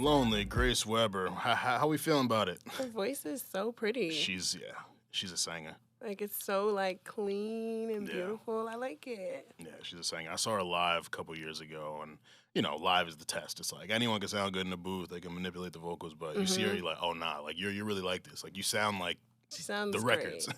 Lonely, Grace Weber. How we feeling about it? Her voice is so pretty. She's a singer. Like, it's so, like, clean and Yeah. beautiful. I like it. Yeah, she's a singer. I saw her live a couple years ago, and, live is the test. It's like anyone can sound good in the booth. They can manipulate the vocals, but you see her, you're like, oh, nah, like, you really like this. Like, you sound like She sounds the records.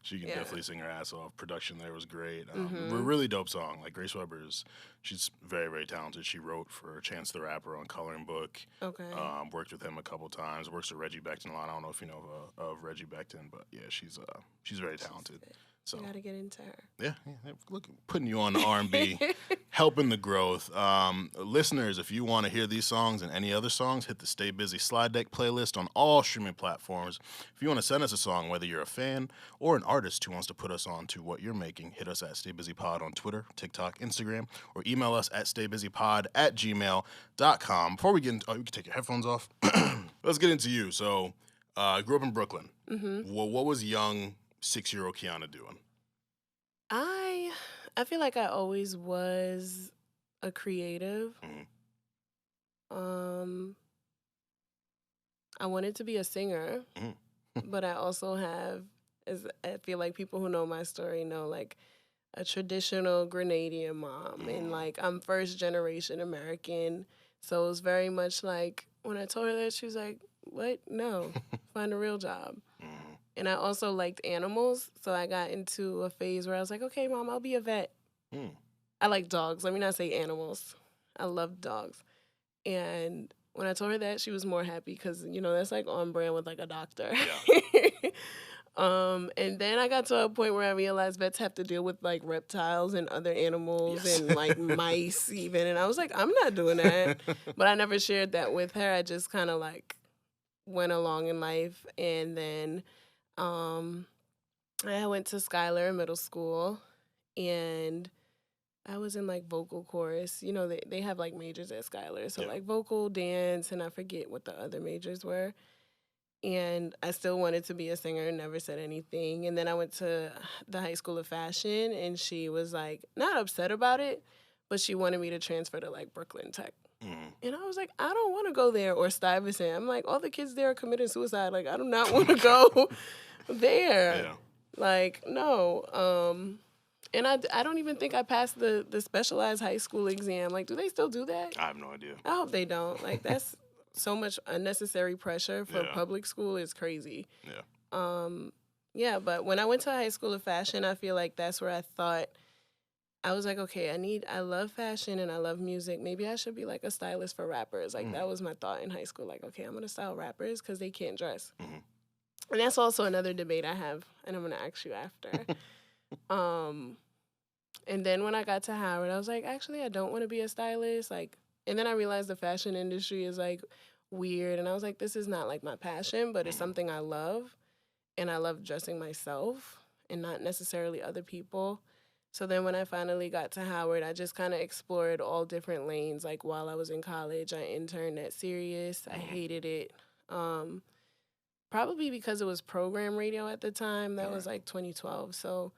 She can Yeah. definitely sing her ass off. Production there was great. Really dope song. Like, Grace Weber's, she's very, very talented. She wrote for Chance the Rapper on Coloring Book. Okay. Worked with him a couple times. Works with Reggie Becton a lot. I don't know if you know of Reggie Becton, but yeah, she's very talented. So You gotta get into her. yeah, look, putting you on the R&B, helping the growth. Listeners, if you want to hear these songs and any other songs, hit the Stay Busy slide deck playlist on all streaming platforms. If you want to send us a song, whether you're a fan or an artist who wants to put us on to what you're making, hit us at StayBusyPod on Twitter, TikTok, Instagram, or email us at StayBusyPod@gmail.com. Before we get into, you can take your headphones off. Let's get into you. So, I grew up in Brooklyn. What was young 6-year-old Kianna doing? I feel like I always was a creative. I wanted to be a singer, but I also have, I feel like people who know my story know, like, a traditional Grenadian mom, and like I'm first generation American, so it was very much like when I told her that, she was like, "What? No, find a real job." And I also liked animals, so I got into a phase where I was like, okay, Mom, I'll be a vet. I like dogs. Let me not say animals. I love dogs. And when I told her that, she was more happy because, that's like on brand with like a doctor. Yeah. And then I got to a point where I realized vets have to deal with like reptiles and other animals and like mice even. And I was like, I'm not doing that. But I never shared that with her. I just kind of like went along in life. And then I went to Schuyler Middle School, and I was in like vocal chorus. They have like majors at Schuyler, so like vocal, dance, and I forget what the other majors were. And I still wanted to be a singer, never said anything. And then I went to the High School of Fashion, and she was like not upset about it, but she wanted me to transfer to like Brooklyn Tech. And I was like, I don't want to go there, or Stuyvesant. I'm like, all the kids there are committing suicide. Like, I do not want to go there. Yeah. Like, no. And I don't even think I passed the specialized high school exam. Like, do they still do that? I have no idea. I hope they don't. Like, that's so much unnecessary pressure for public school. It's crazy. Yeah. But when I went to High School of Fashion, I feel like that's where I thought, I was like, okay, I love fashion and I love music. Maybe I should be like a stylist for rappers. Like, that was my thought in high school. Like, okay, I'm going to style rappers because they can't dress. And that's also another debate I have, and I'm going to ask you after. And then when I got to Howard, I was like, actually, I don't want to be a stylist. Like, and then I realized the fashion industry is like weird. And I was like, this is not like my passion, but it's something I love. And I love dressing myself and not necessarily other people. So then when I finally got to Howard, I just kind of explored all different lanes. Like, while I was in college, I interned at Sirius. I hated it. Probably because it was program radio at the time. That was like 2012. So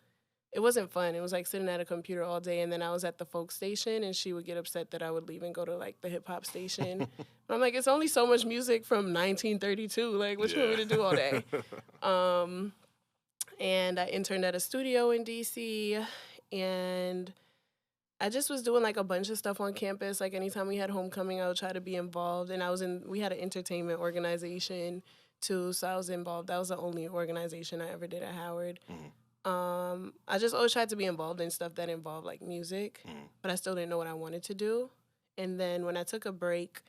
it wasn't fun. It was like sitting at a computer all day. And then I was at the folk station, and she would get upset that I would leave and go to like the hip hop station. But I'm like, it's only so much music from 1932. Like, what you want me to do all day? And I interned at a studio in DC. And I just was doing like a bunch of stuff on campus. Like, anytime we had homecoming, I would try to be involved. And we had an entertainment organization too, so I was involved. That was the only organization I ever did at Howard. I just always tried to be involved in stuff that involved like music, but I still didn't know what I wanted to do. And then when I took a break,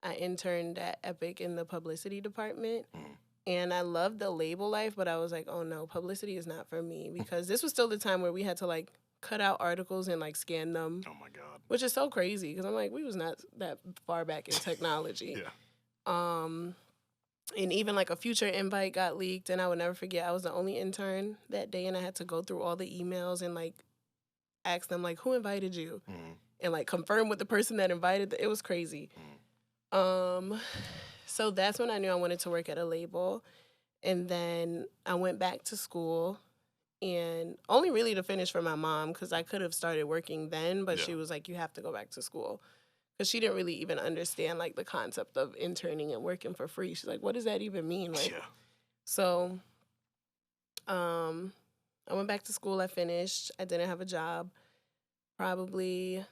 I interned at Epic in the publicity department. And I loved the label life, but I was like, oh no, publicity is not for me, because this was still the time where we had to like cut out articles and like scan them. Oh my God. Which is so crazy, because I'm like, we was not that far back in technology. And even like a future invite got leaked, and I would never forget, I was the only intern that day, and I had to go through all the emails and like ask them like, who invited you? And like confirm with the person that invited. It was crazy. So that's when I knew I wanted to work at a label. And then I went back to school, and only really to finish for my mom, because I could have started working then, but she was like, you have to go back to school, because she didn't really even understand like the concept of interning and working for free. She's like, what does that even mean? Like, Yeah. So, I went back to school. I finished. I didn't have a job. Probably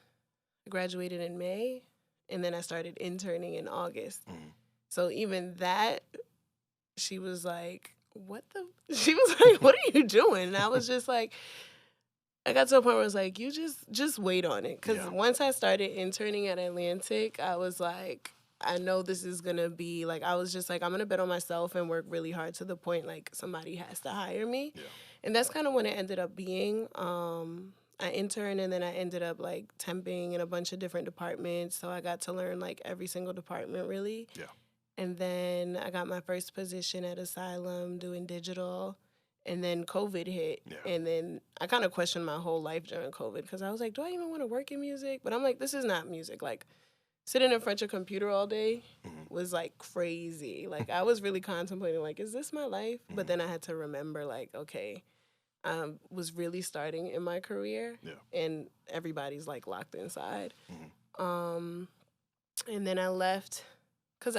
graduated in May, and then I started interning in August. So even that, she was like, what the? She was like, what are you doing? And I was just like, I got to a point where I was like, you just wait on it. Because once I started interning at Atlantic, I was like, I know this is going to be, like, I was just like, I'm going to bet on myself and work really hard to the point, like, somebody has to hire me. Yeah. And that's kind of when it ended up being. I interned, and then I ended up, like, temping in a bunch of different departments. So I got to learn, like, every single department, really. Yeah. And then I got my first position at Asylum doing digital. And then COVID hit. Yeah. And then I kind of questioned my whole life during COVID because I was like, do I even want to work in music? But I'm like, this is not music. Like, sitting in front of a computer all day was, like, crazy. Like, I was really contemplating, like, is this my life? But then I had to remember, like, okay, I was really starting in my career. Yeah. And everybody's, like, locked inside. And then I left because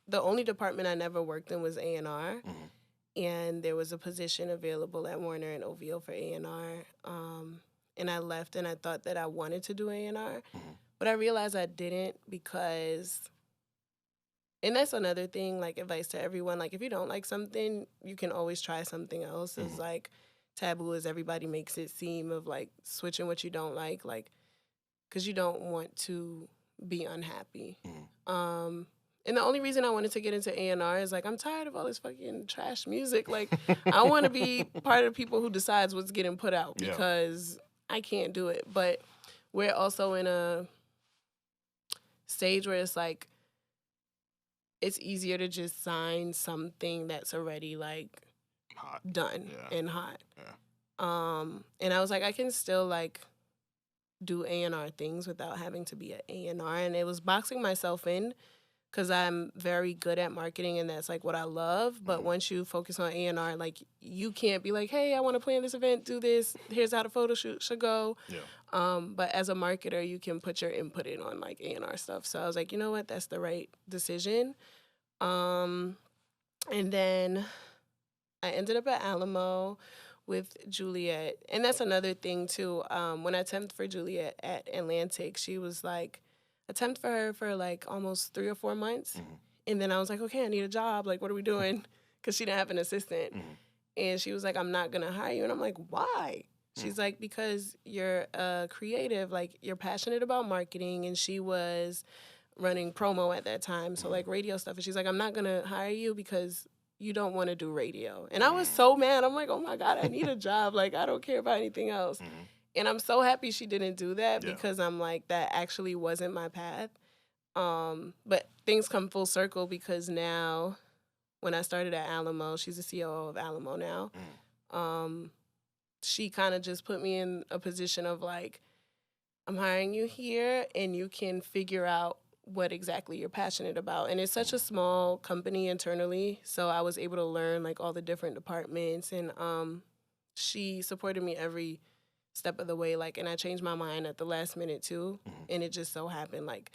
the only department I never worked in was A&R. And there was a position available at Warner and OVO for A&R. And I left, and I thought that I wanted to do A&R. But I realized I didn't because, and that's another thing, like, advice to everyone. Like, if you don't like something, you can always try something else. It's like taboo as everybody makes it seem of, like, switching what you don't like, because you don't want to be unhappy. And the only reason I wanted to get into A&R is, like, I'm tired of all this fucking trash music. Like, I want to be part of the people who decides what's getting put out because I can't do it. But we're also in a stage where it's, like, it's easier to just sign something that's already, like, done and hot. Yeah. And I was like, I can still, like, do A&R things without having to be an A&R. And it was boxing myself in, because I'm very good at marketing, and that's, like, what I love. But once you focus on A&R, like, you can't be like, hey, I want to plan this event, do this. Here's how the photo shoot should go. Yeah. But as a marketer, you can put your input in on, like, A&R stuff. So I was like, you know what? That's the right decision. And then I ended up at Alamo with Juliet. And that's another thing, too. When I temped for Juliet at Atlantic, she was like, I temped for her for, like, almost 3 or 4 months. And then I was like, okay, I need a job. Like, what are we doing? Because she didn't have an assistant. And she was like, I'm not going to hire you. And I'm like, why? She's like, because you're creative. Like, you're passionate about marketing. And she was running promo at that time. So, like, radio stuff. And she's like, I'm not going to hire you because you don't want to do radio. And I was so mad. I'm like, oh, my God, I need a job. Like, I don't care about anything else. And I'm so happy she didn't do that because I'm like, that actually wasn't my path. But things come full circle because now, when I started at Alamo, she's the COO of Alamo now. She kind of just put me in a position of, like, I'm hiring you here and you can figure out what exactly you're passionate about. And it's such a small company internally, so I was able to learn, like, all the different departments. And she supported me every step of the way, like, and I changed my mind at the last minute too. And it just so happened, like,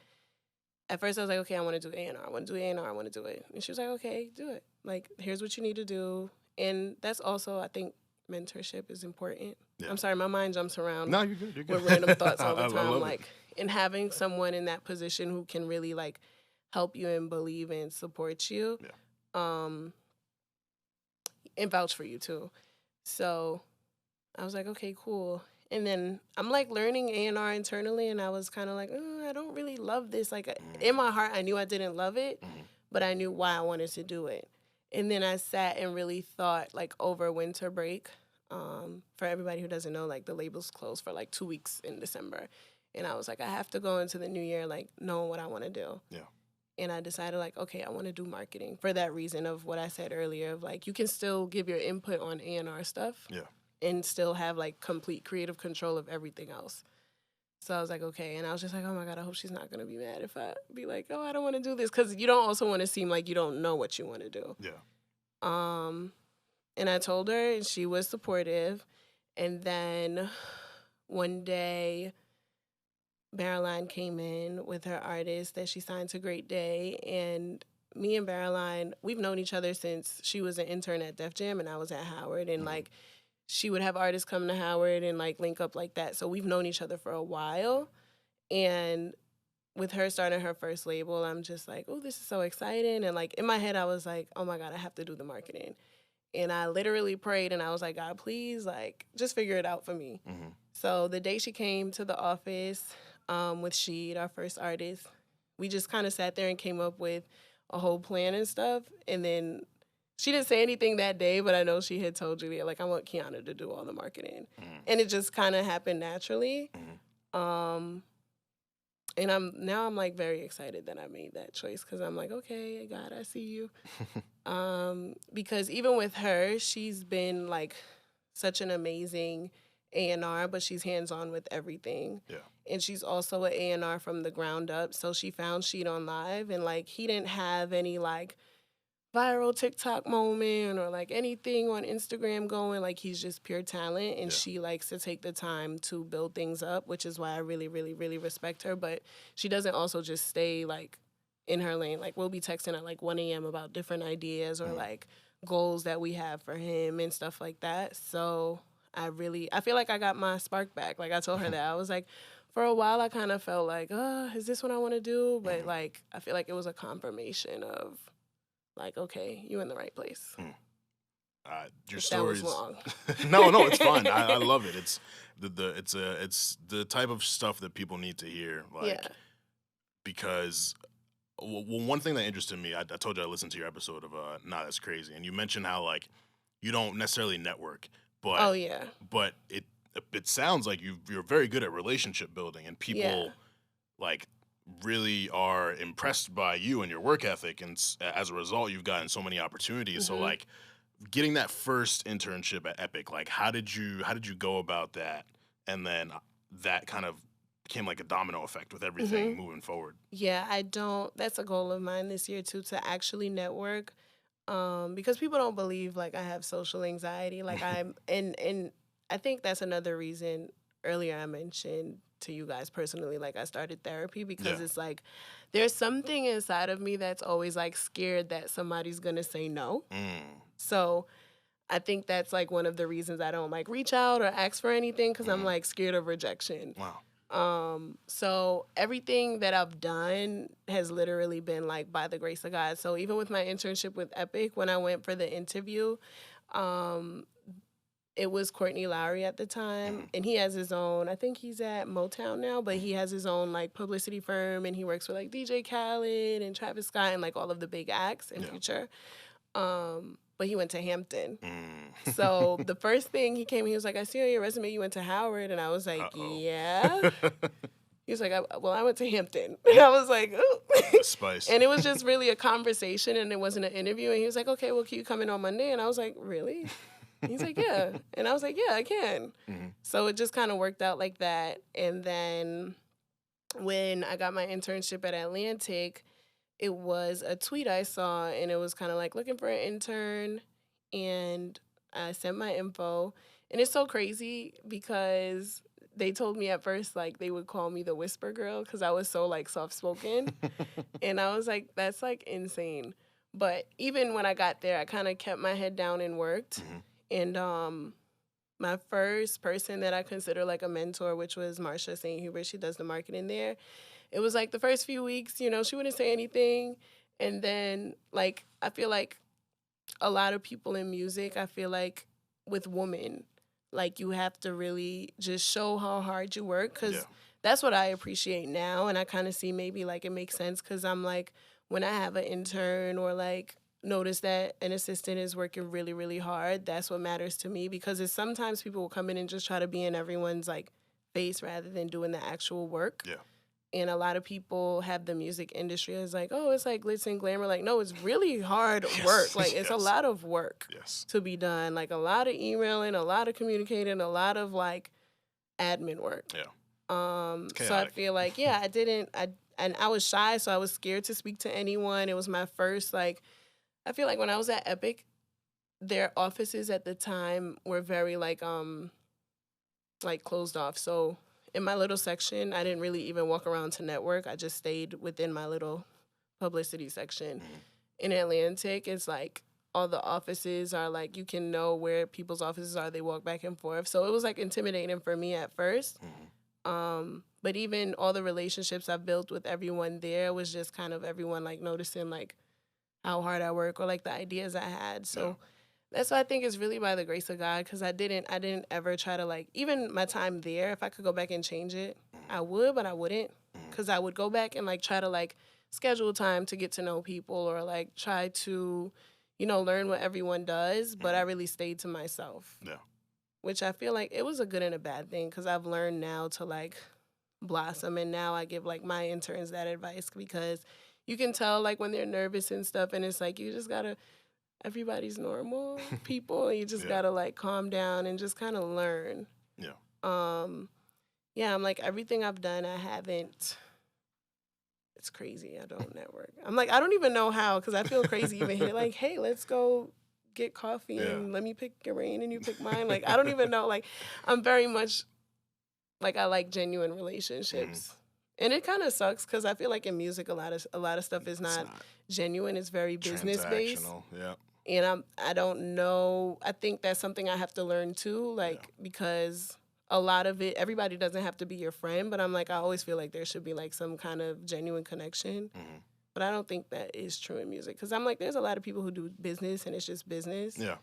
at first I was like, okay, I want to do A&R, I want to do A&R, I want to do it. And she was like, okay, do it. Like, here's what you need to do. And that's also, I think, mentorship is important. Yeah. I'm sorry, my mind jumps around. No, you're good. You're good. With random thoughts all the time. I love like, it. And having someone in that position who can really, like, help you and believe and support you, and vouch for you too. So I was like, okay, cool. And then I'm, like, learning A&R internally, and I was kind of like, I don't really love this. Like, in my heart, I knew I didn't love it, but I knew why I wanted to do it. And then I sat and really thought, like, over winter break. For everybody who doesn't know, like, the label's closed for, like, 2 weeks in December. And I was like, I have to go into the new year, like, knowing what I want to do. Yeah. And I decided, like, okay, I want to do marketing for that reason of what I said earlier of, like, you can still give your input on A&R stuff. Yeah. And still have, like, complete creative control of everything else. So I was like, okay. And I was just like, oh, my God, I hope she's not going to be mad if I be like, oh, I don't want to do this. Because you don't also want to seem like you don't know what you want to do. Yeah. And I told her, and she was supportive. And then one day, Bareline came in with her artist that she signed to Great Day, and me and Bareline, we've known each other since she was an intern at Def Jam and I was at Howard, and like she would have artists come to Howard and like link up like that. So we've known each other for a while, and with her starting her first label, I'm just like, oh, this is so exciting. And like in my head, I was like, oh my God, I have to do the marketing. And I literally prayed and I was like, God, please, like, just figure it out for me. So the day she came to the office with Sheed, our first artist, we just kind of sat there and came up with a whole plan and stuff. And then she didn't say anything that day, but I know she had told Julia, like, I want Kianna to do all the marketing. And it just kind of happened naturally. And I'm like very excited that I made that choice because I'm like, okay, God, I see you. Because even with her, she's been like such an amazing A&R, but she's hands-on with everything. Yeah. And she's also an A&R from the ground up. So she found Sheed on Live, and like he didn't have any like viral TikTok moment or like anything on Instagram going. Like he's just pure talent, and she likes to take the time to build things up, which is why I really, really, really respect her. But she doesn't also just stay like in her lane. Like we'll be texting at like 1 a.m. about different ideas or like goals that we have for him and stuff like that. So I feel like I got my spark back. Like I told her that. I was like, for a while I kind of felt like, is this what I want to do? But like I feel like it was a confirmation of like, okay, you're in the right place. Your stories. That was long. No, it's fine. I love it. It's it's the type of stuff that people need to hear. Like, because one thing that interested me, I told you I listened to your episode of Nah, That's Crazy, and you mentioned how like you don't necessarily network, but but it sounds like you're very good at relationship building, and people like really are impressed by you and your work ethic, and as a result you've gotten so many opportunities. So like getting that first internship at Epic, like how did you go about that, and then that kind of became like a domino effect with everything moving forward? That's a goal of mine this year too, to actually network, because people don't believe like I have social anxiety, like I'm and I think that's another reason earlier I mentioned to you guys personally, like I started therapy, because it's like there's something inside of me that's always like scared that somebody's gonna say no. So I think that's like one of the reasons I don't like reach out or ask for anything, because I'm like scared of rejection. So everything that I've done has literally been like by the grace of God. So even with my internship with Epic, when I went for the interview, it was Courtney Lowry at the time, and he has his own, I think he's at Motown now, but he has his own like publicity firm, and he works with like DJ Khaled and Travis Scott and like all of the big acts in Future. But he went to Hampton. So the first thing he came, he was like, I see on your resume you went to Howard. And I was like, yeah. He was like, I went to Hampton. And I was like, ooh. Spice. And it was just really a conversation, and it wasn't an interview. And he was like, okay, well, can you come in on Monday? And I was like, really? He's like, yeah. And I was like, yeah, I can. So it just kind of worked out like that. And then when I got my internship at Atlantic, it was a tweet I saw, and it was kind of like looking for an intern, and I sent my info. And it's so crazy because they told me at first like they would call me the whisper girl because I was so like soft-spoken. And I was like, that's like insane. But even when I got there, I kind of kept my head down and worked. And my first person that I consider like a mentor, which was Marsha St. Hubert, she does the marketing there. It was like the first few weeks, you know, she wouldn't say anything. And then like, I feel like a lot of people in music, I feel like with women, like you have to really just show how hard you work, because that's what I appreciate now. And I kind of see maybe like it makes sense, because I'm like, when I have an intern or like notice that an assistant is working really, really hard, that's what matters to me, because it's sometimes people will come in and just try to be in everyone's like face rather than doing the actual work. And a lot of people have the music industry as like, oh, it's like glitz and glamour. Like, no, it's really hard work. Like, it's a lot of work to be done. Like, a lot of emailing, a lot of communicating, a lot of, like, admin work. So I feel like, I was shy, so I was scared to speak to anyone. It was my first, like, I feel like when I was at Epic, their offices at the time were very, like closed off. So in my little section, I didn't really even walk around to network. I just stayed within my little publicity section. In Atlantic, it's like all the offices are like, you can know where people's offices are. They walk back and forth. So it was like intimidating for me at first. But even all the relationships I've built with everyone there was just kind of everyone like noticing like how hard I work or like the ideas I had. So that's why I think it's really by the grace of God, because I didn't ever try to like, even my time there, if I could go back and change it, I would, but I wouldn't, because I would go back and like try to like schedule time to get to know people or like try to, you know, learn what everyone does, but I really stayed to myself. Yeah. Which I feel like it was a good and a bad thing, because I've learned now to like blossom, and now I give like my interns that advice, because you can tell like when they're nervous and stuff, and it's like you just gotta, everybody's normal people, and you just gotta like calm down and just kind of learn. Yeah, I'm like, everything I've done, I haven't. It's crazy. I don't network. I'm like, I don't even know how, because I feel crazy even here. Like, hey, let's go get coffee and let me pick your rain and you pick mine. Like, I don't even know. Like, I'm very much like, I like genuine relationships. And it kind of sucks, because I feel like in music, a lot of stuff is not genuine. It's very business based. Yeah. And I don't know. I think that's something I have to learn too. Like, because a lot of it, everybody doesn't have to be your friend, but I'm like, I always feel like there should be like some kind of genuine connection. But I don't think that is true in music, because I'm like, there's a lot of people who do business and it's just business. Yeah.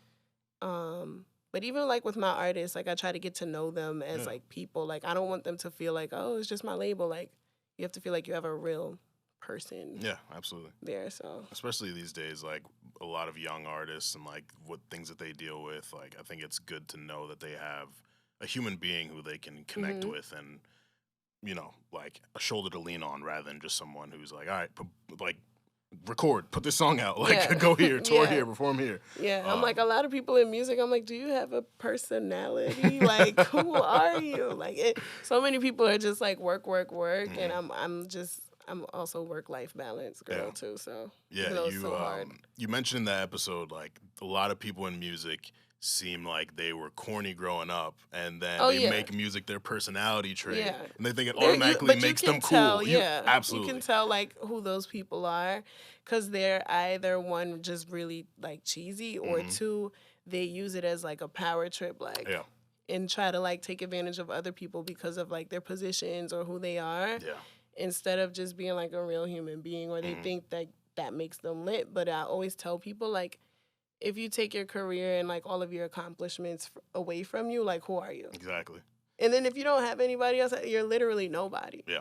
But even like with my artists, like I try to get to know them as like people. Like, I don't want them to feel like, oh, it's just my label. Like, you have to feel like you have a real person. Yeah, absolutely. There, so. Especially these days, like a lot of young artists and like what things that they deal with. Like, I think it's good to know that they have a human being who they can connect with, and, you know, like a shoulder to lean on, rather than just someone who's like, all right, like, record, put this song out, like, go here, tour here, perform here. Yeah, I'm like, a lot of people in music, I'm like, do you have a personality? Like, who are you? Like, so many people are just like work, and I'm also work-life balance girl too, so. Yeah, you mentioned in that episode, like, a lot of people in music seem like they were corny growing up, and then they make music their personality trait, and they think it automatically makes them cool. Absolutely. You can tell, like, who those people are, because they're either, one, just really, like, cheesy, or two, they use it as, like, a power trip, like, and try to, like, take advantage of other people because of, like, their positions or who they are, instead of just being, like, a real human being, or they think that that makes them lit. But I always tell people, like, if you take your career and, like, all of your accomplishments away from you, like, who are you? Exactly. And then if you don't have anybody else, you're literally nobody. Yeah.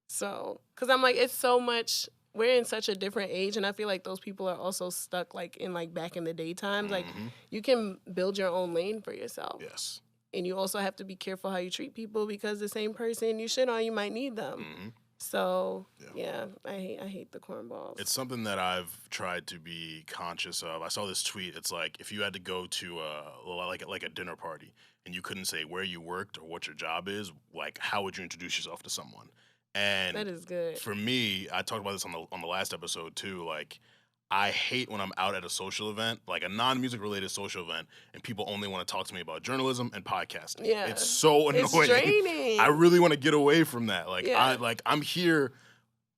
So, because I'm like, it's so much, we're in such a different age, and I feel like those people are also stuck, like, in, like, back in the day times. Like, you can build your own lane for yourself. Yes. And you also have to be careful how you treat people, because the same person you shit on, you might need them. So, I hate the cornballs. It's something that I've tried to be conscious of. I saw this tweet. It's like, if you had to go to like a dinner party, and you couldn't say where you worked or what your job is, like, how would you introduce yourself to someone? And that is good. For me, I talked about this on the last episode too. Like, I hate when I'm out at a social event, like a non-music related social event, and people only want to talk to me about journalism and podcasting. Yeah. It's so annoying. It's draining. I really want to get away from that. Like, I'm here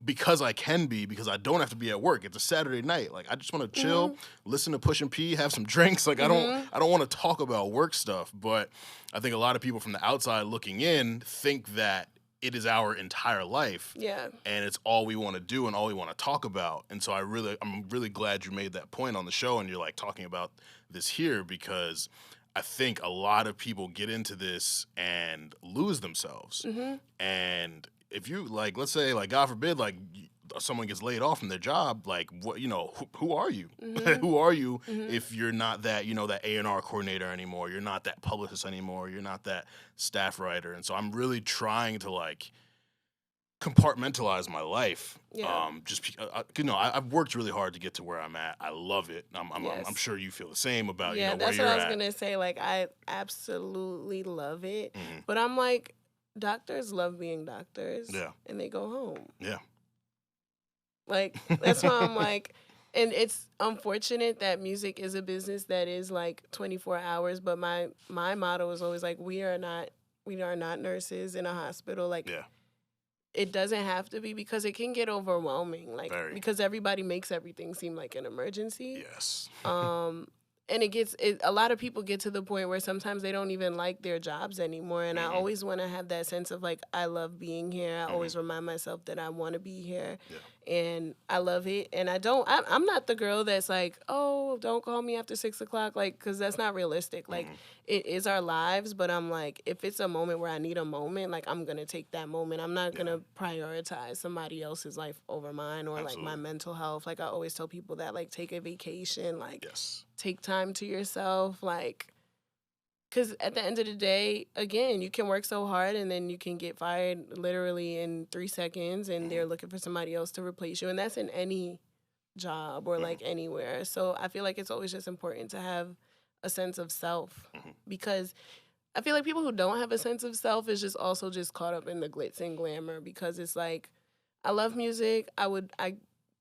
because I can be, because I don't have to be at work. It's a Saturday night. Like, I just want to chill, listen to Push and P, have some drinks. Like, I don't want to talk about work stuff. But I think a lot of people from the outside looking in think that it is our entire life. Yeah. And it's all we want to do and all we want to talk about. And so I'm really glad you made that point on the show, and you're, like, talking about this here, because I think a lot of people get into this and lose themselves. And if you, like, let's say, like, God forbid, like, someone gets laid off from their job, like, what, you know, who are you? Who are you if you're not that, you know, that A&R coordinator anymore? You're not that publicist anymore. You're not that staff writer. And so I'm really trying to, like, compartmentalize my life. Just you know, I've worked really hard to get to where I'm at. I love it. I'm sure you feel the same about you know, where you're at. Yeah, that's what I was gonna say. Like, I absolutely love it. But I'm like, doctors love being doctors. Yeah. And they go home. Yeah. Like, that's why I'm like, and it's unfortunate that music is a business that is like 24 hours, but my motto is always like, we're not we are not nurses in a hospital. Like, Yeah. it doesn't have to be, because it can get overwhelming. Like, Very. because everybody makes everything seem like an emergency. Yes. And a lot of people get to the point where sometimes they don't even like their jobs anymore. And I always want to have that sense of like, I love being here. I always remind myself that I want to be here. Yeah. And I love it. And I'm not the girl that's like, oh, don't call me after 6 o'clock. Like, cause that's not realistic. Like, it is our lives, but I'm like, if it's a moment where I need a moment, like, I'm going to take that moment. I'm not going to prioritize somebody else's life over mine, or like my mental health. Like, I always tell people that, like, take a vacation, like, take time to yourself, like, because at the end of the day, again, you can work so hard and then you can get fired literally in 3 seconds, and they're looking for somebody else to replace you. And that's in any job or like anywhere. So I feel like it's always just important to have a sense of self, because I feel like people who don't have a sense of self is just also just caught up in the glitz and glamour, because it's like, I love music. I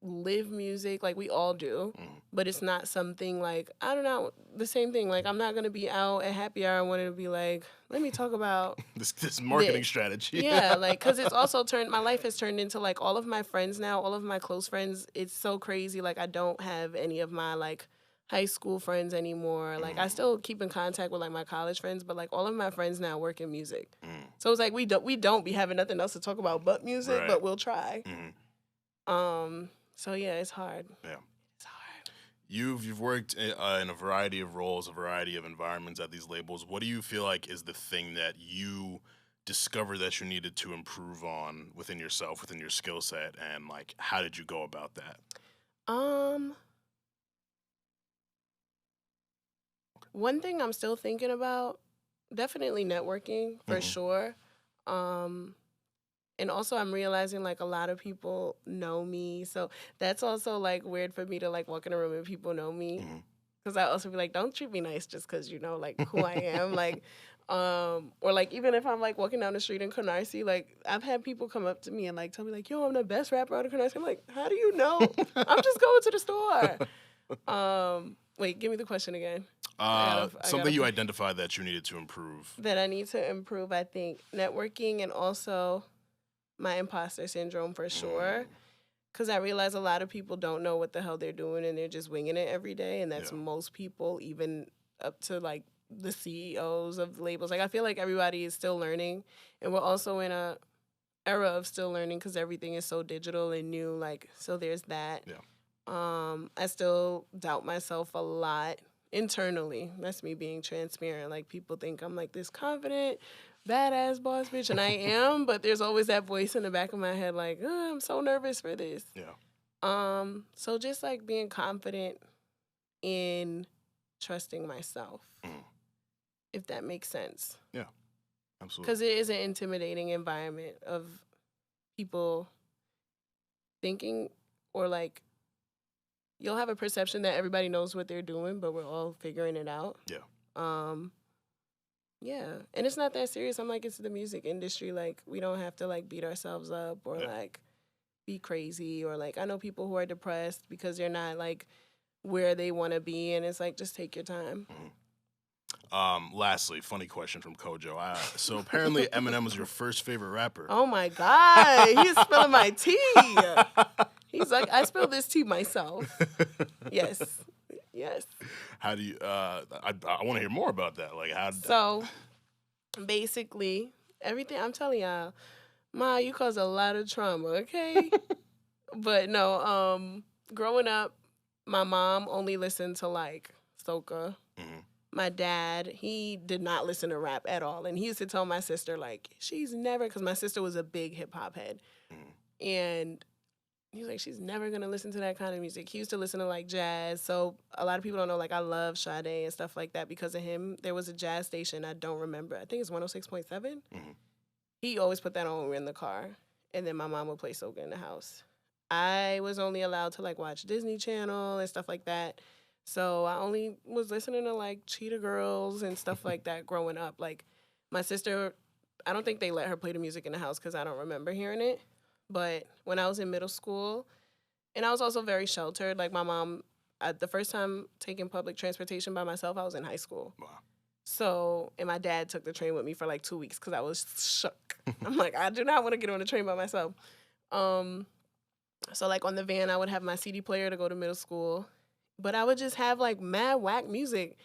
live music, like we all do, but it's not something like, I don't know, the same thing. Like, I'm not going to be out at happy hour and want to be like, let me talk about this marketing strategy. Yeah, like, because it's also my life has turned into like all of my friends now, all of my close friends. It's so crazy. Like, I don't have any of my like high school friends anymore. Like, I still keep in contact with like my college friends, but like all of my friends now work in music. So it's like we don't be having nothing else to talk about but music, but we'll try. So yeah, it's hard. Yeah. It's hard. You've worked in a variety of roles, a variety of environments at these labels. What do you feel like is the thing that you discovered that you needed to improve on within yourself, within your skill set, and like how did you go about that? One thing I'm still thinking about, definitely networking for sure. And also I'm realizing like a lot of people know me. So that's also like weird for me to like walk in a room and people know me. Because I also be like, don't treat me nice just because you know like who I am. Like, or like even if I'm like walking down the street in Canarsie, like I've had people come up to me and like tell me like, yo, I'm the best rapper out of Canarsie. I'm like, how do you know? I'm just going to the store. Wait, give me the question again. Something you identified that you needed to improve. That I need to improve, I think, networking, and also my imposter syndrome for sure. Because I realize a lot of people don't know what the hell they're doing and they're just winging it every day. And that's most people, even up to like the CEOs of the labels. Like, I feel like everybody is still learning. And we're also in a era of still learning because everything is so digital and new. Like, so there's that. I still doubt myself a lot internally. That's me being transparent. Like, people think I'm like this confident, badass boss bitch, and I am, but there's always that voice in the back of my head like, oh, I'm so nervous for this. So just like being confident in trusting myself, if that makes sense. Yeah, absolutely. Because it is an intimidating environment of people thinking, or like, you'll have a perception that everybody knows what they're doing, but we're all figuring it out. Yeah, and it's not that serious. I'm like, it's the music industry. Like, we don't have to like beat ourselves up or like be crazy, or like, I know people who are depressed because they're not like where they want to be, and it's like, just take your time. Lastly, funny question from Kojo. So apparently Eminem was your first favorite rapper. Oh my God, he's spilling my tea. He's like, I spilled this tea myself. Yes. How do you? I want to hear more about that. Like, how? So, basically, everything I'm telling y'all, Ma, you cause a lot of trauma, okay? But no, growing up, my mom only listened to like soca. My dad, he did not listen to rap at all, and he used to tell my sister like, she's never, because my sister was a big hip hop head, and he was like, she's never going to listen to that kind of music. He used to listen to, like, jazz. So a lot of people don't know, like, I love Sade and stuff like that because of him. There was a jazz station. I don't remember. I think it's 106.7. He always put that on when we were in the car. And then my mom would play soca in the house. I was only allowed to, like, watch Disney Channel and stuff like that. So I only was listening to, like, Cheetah Girls and stuff like that growing up. Like, my sister, I don't think they let her play the music in the house because I don't remember hearing it. But when I was in middle school, and I was also very sheltered, like my mom, the first time taking public transportation by myself, I was in high school. Wow. So, and my dad took the train with me for like 2 weeks because I was shook. I'm like, I do not want to get on the train by myself. So like on the van, I would have my CD player to go to middle school, but I would just have like mad whack music.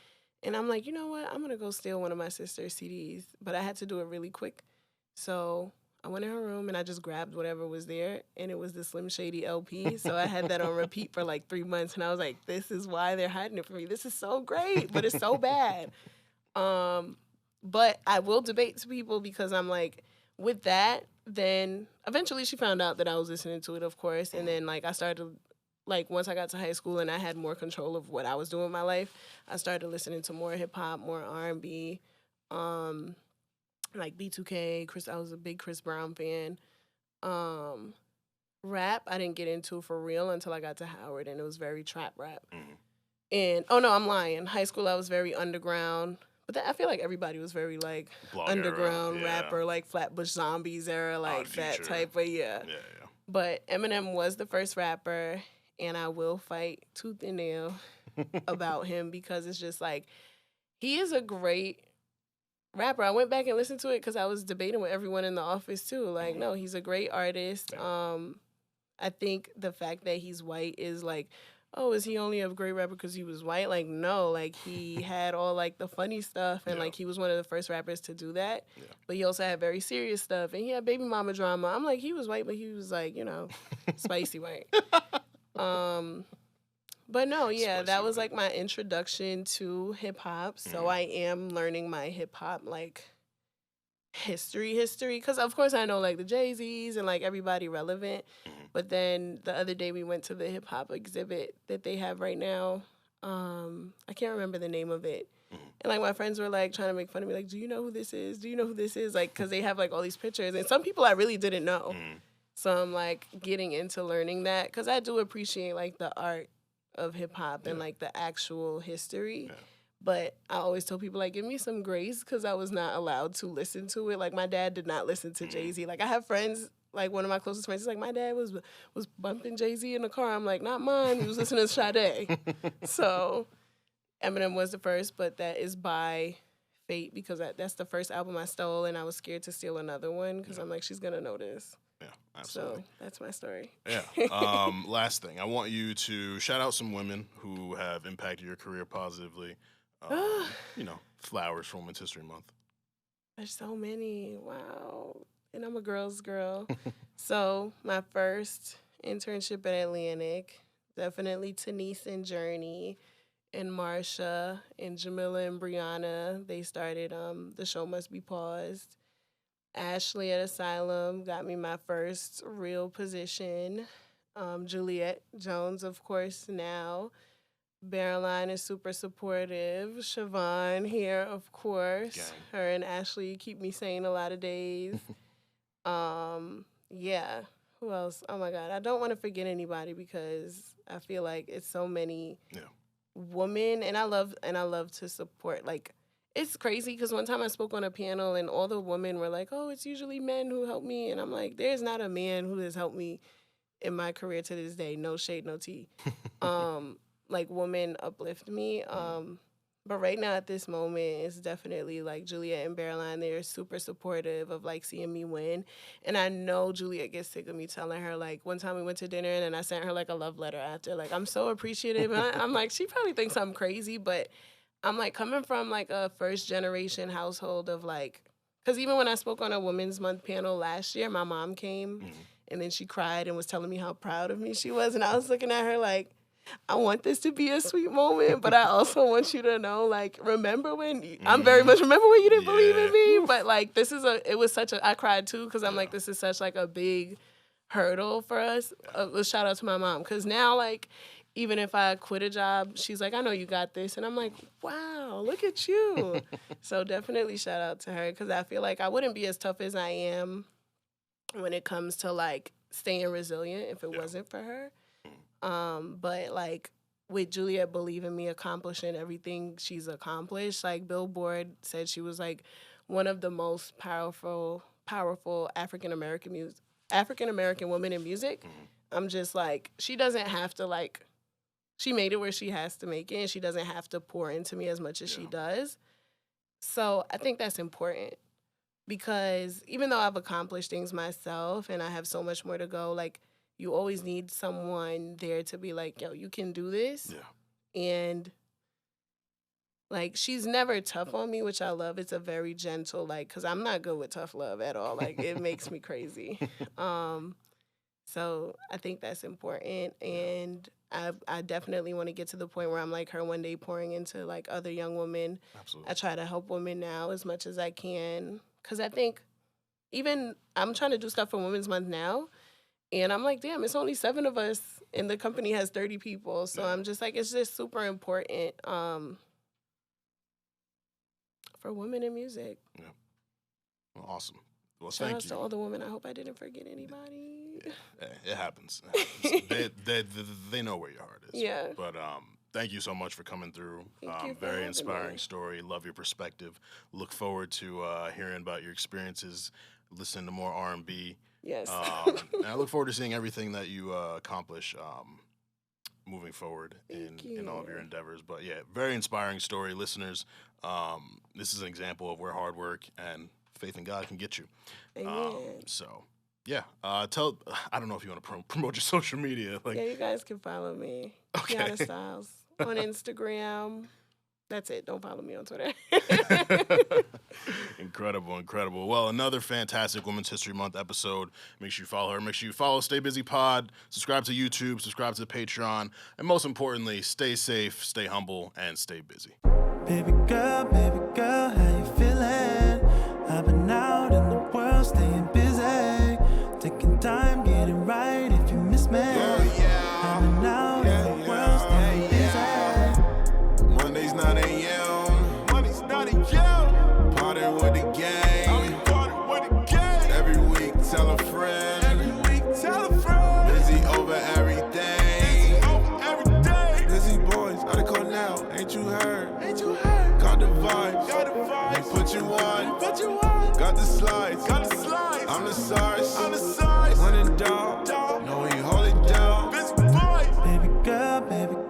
And I'm like, you know what? I'm going to go steal one of my sister's CDs, but I had to do it really quick. So I went in her room and I just grabbed whatever was there, and it was the Slim Shady LP. So I had that on repeat for like 3 months, and I was like, this is why they're hiding it from me. This is so great, but it's so bad. But I will debate to people because I'm like, with that, then eventually she found out that I was listening to it, of course. And then like I started, like once I got to high school and I had more control of what I was doing in my life, I started listening to more hip hop, more R&B, like B2K. I was a big Chris Brown fan. Rap, I didn't get into for real until I got to Howard, and it was very trap rap. And oh no, I'm lying. High school, I was very underground. But I feel like everybody was very, like, Blog underground era, rapper, like Flatbush Zombies era, like that type of, Yeah. But Eminem was the first rapper, and I will fight tooth and nail about him because it's just, like, he is a great rapper. I went back and listened to it because I was debating with everyone in the office, too. Like, no, he's a great artist. I think the fact that he's white is, like, oh, is he only a great rapper because he was white? Like, no, like, he had all, like, the funny stuff, and, like, he was one of the first rappers to do that. Yeah. But he also had very serious stuff, and he had baby mama drama. I'm like, he was white, but he was, like, you know, spicy white. But no, yeah, spicy that was, like, my introduction to hip-hop, so I am learning my hip-hop, like, history, because, of course, I know, like, the Jay-Z's and, like, everybody relevant. But then the other day we went to the hip hop exhibit that they have right now. I can't remember the name of it. And like my friends were like trying to make fun of me, like, do you know who this is? Do you know who this is? Like, because they have like all these pictures. And some people I really didn't know. So I'm like getting into learning that because I do appreciate like the art of hip hop and like the actual history. Yeah. But I always tell people, like, give me some grace because I was not allowed to listen to it. Like, my dad did not listen to Jay-Z. Like, I have friends, like, one of my closest friends is like, my dad was bumping Jay-Z in the car. I'm like, not mine. He was listening to Sade. So Eminem was the first, but that is by fate because that's the first album I stole, and I was scared to steal another one because I'm like, she's going to notice. Yeah, absolutely. So that's my story. Yeah. Last thing, I want you to shout out some women who have impacted your career positively. You know, flowers for Women's History Month. There's so many. Wow. And I'm a girl's girl. So my first internship at Atlantic, definitely Tanise and Journey and Marsha and Jamila and Brianna. They started The Show Must Be Paused. Ashley at Asylum got me my first real position. Juliet Jones, of course, now. Caroline is super supportive. Siobhan here, of course. Gang. Her and Ashley keep me sane a lot of days. Yeah. Who else? Oh my God. I don't want to forget anybody because I feel like it's so many women, and I love to support. Like, it's crazy because one time I spoke on a panel and all the women were like, "Oh, it's usually men who help me," and I'm like, "There's not a man who has helped me in my career to this day. No shade, no tea." Like, women uplift me. But right now at this moment, it's definitely like Juliet and Caroline. They're super supportive of like seeing me win. And I know Juliet gets sick of me telling her, like, one time we went to dinner and then I sent her like a love letter after. Like, I'm so appreciative. And I'm like, she probably thinks I'm crazy, but I'm like coming from like a first generation household of like, because even when I spoke on a Women's Month panel last year, my mom came and then she cried and was telling me how proud of me she was. And I was looking at her like, I want this to be a sweet moment, but I also want you to know, like, remember when, I'm very much remember when you didn't believe in me, but, like, I cried, too, because I'm like, this is such, like, a big hurdle for us. Shout out to my mom, because now, like, even if I quit a job, she's like, I know you got this, and I'm like, wow, look at you. So definitely shout out to her, because I feel like I wouldn't be as tough as I am when it comes to, like, staying resilient if it wasn't for her. But, like, with Juliet believing me, accomplishing everything she's accomplished, like, Billboard said she was, like, one of the most powerful African-American women in music. I'm just, like, she doesn't have to, like, she made it where she has to make it, and she doesn't have to pour into me as much as she does. So I think that's important because even though I've accomplished things myself and I have so much more to go, like you always need someone there to be like, yo, you can do this. Yeah. And like she's never tough on me, which I love. It's a very gentle, like, because I'm not good with tough love at all. Like it makes me crazy. So I think that's important. And I definitely want to get to the point where I'm like her one day pouring into like other young women. Absolutely. I try to help women now as much as I can. Because I think even I'm trying to do stuff for Women's Month now. And I'm like, damn, it's only 7 of us and the company has 30 people. So I'm just like, it's just super important for women in music. Yeah. Well, awesome. Well, Shout thank outs you. to all the women. I hope I didn't forget anybody. Yeah, it happens. It happens. They know where your heart is. Yeah. But thank you so much for coming through. Thank you for Very having inspiring me. story. Love your perspective. Look forward to hearing about your experiences, listening to more R&B. Yes. And I look forward to seeing everything that you accomplish moving forward in all of your endeavors. But yeah, very inspiring story, listeners. This is an example of where hard work and faith in God can get you. Amen. So yeah, I don't know if you want to promote your social media. Like, Yeah, you guys can follow me. Okay. Kianna Tyles on Instagram. That's it. Don't follow me on Twitter. Incredible. Well, another fantastic Women's History Month episode. Make sure you follow her. Make sure you follow Stay Busy Pod. Subscribe to YouTube. Subscribe to Patreon. And most importantly, stay safe, stay humble, and stay busy. Baby girl, how you feeling? I've been out in the world, staying busy, taking time, getting right if you miss me. I've been out in the world, staying busy. Mondays 9 a.m. Party with the gang. Every week, tell a friend. Busy over everything. Busy boys, out of call now. Ain't you heard? Got the vibes. They put you on. Got the slides. I'm the size. When in doubt, no, we hold it down. Baby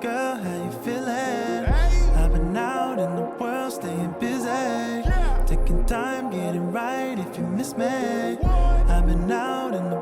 girl, how you feeling? I've been out in the world, staying busy, taking time, getting right if you miss me. I've been out in the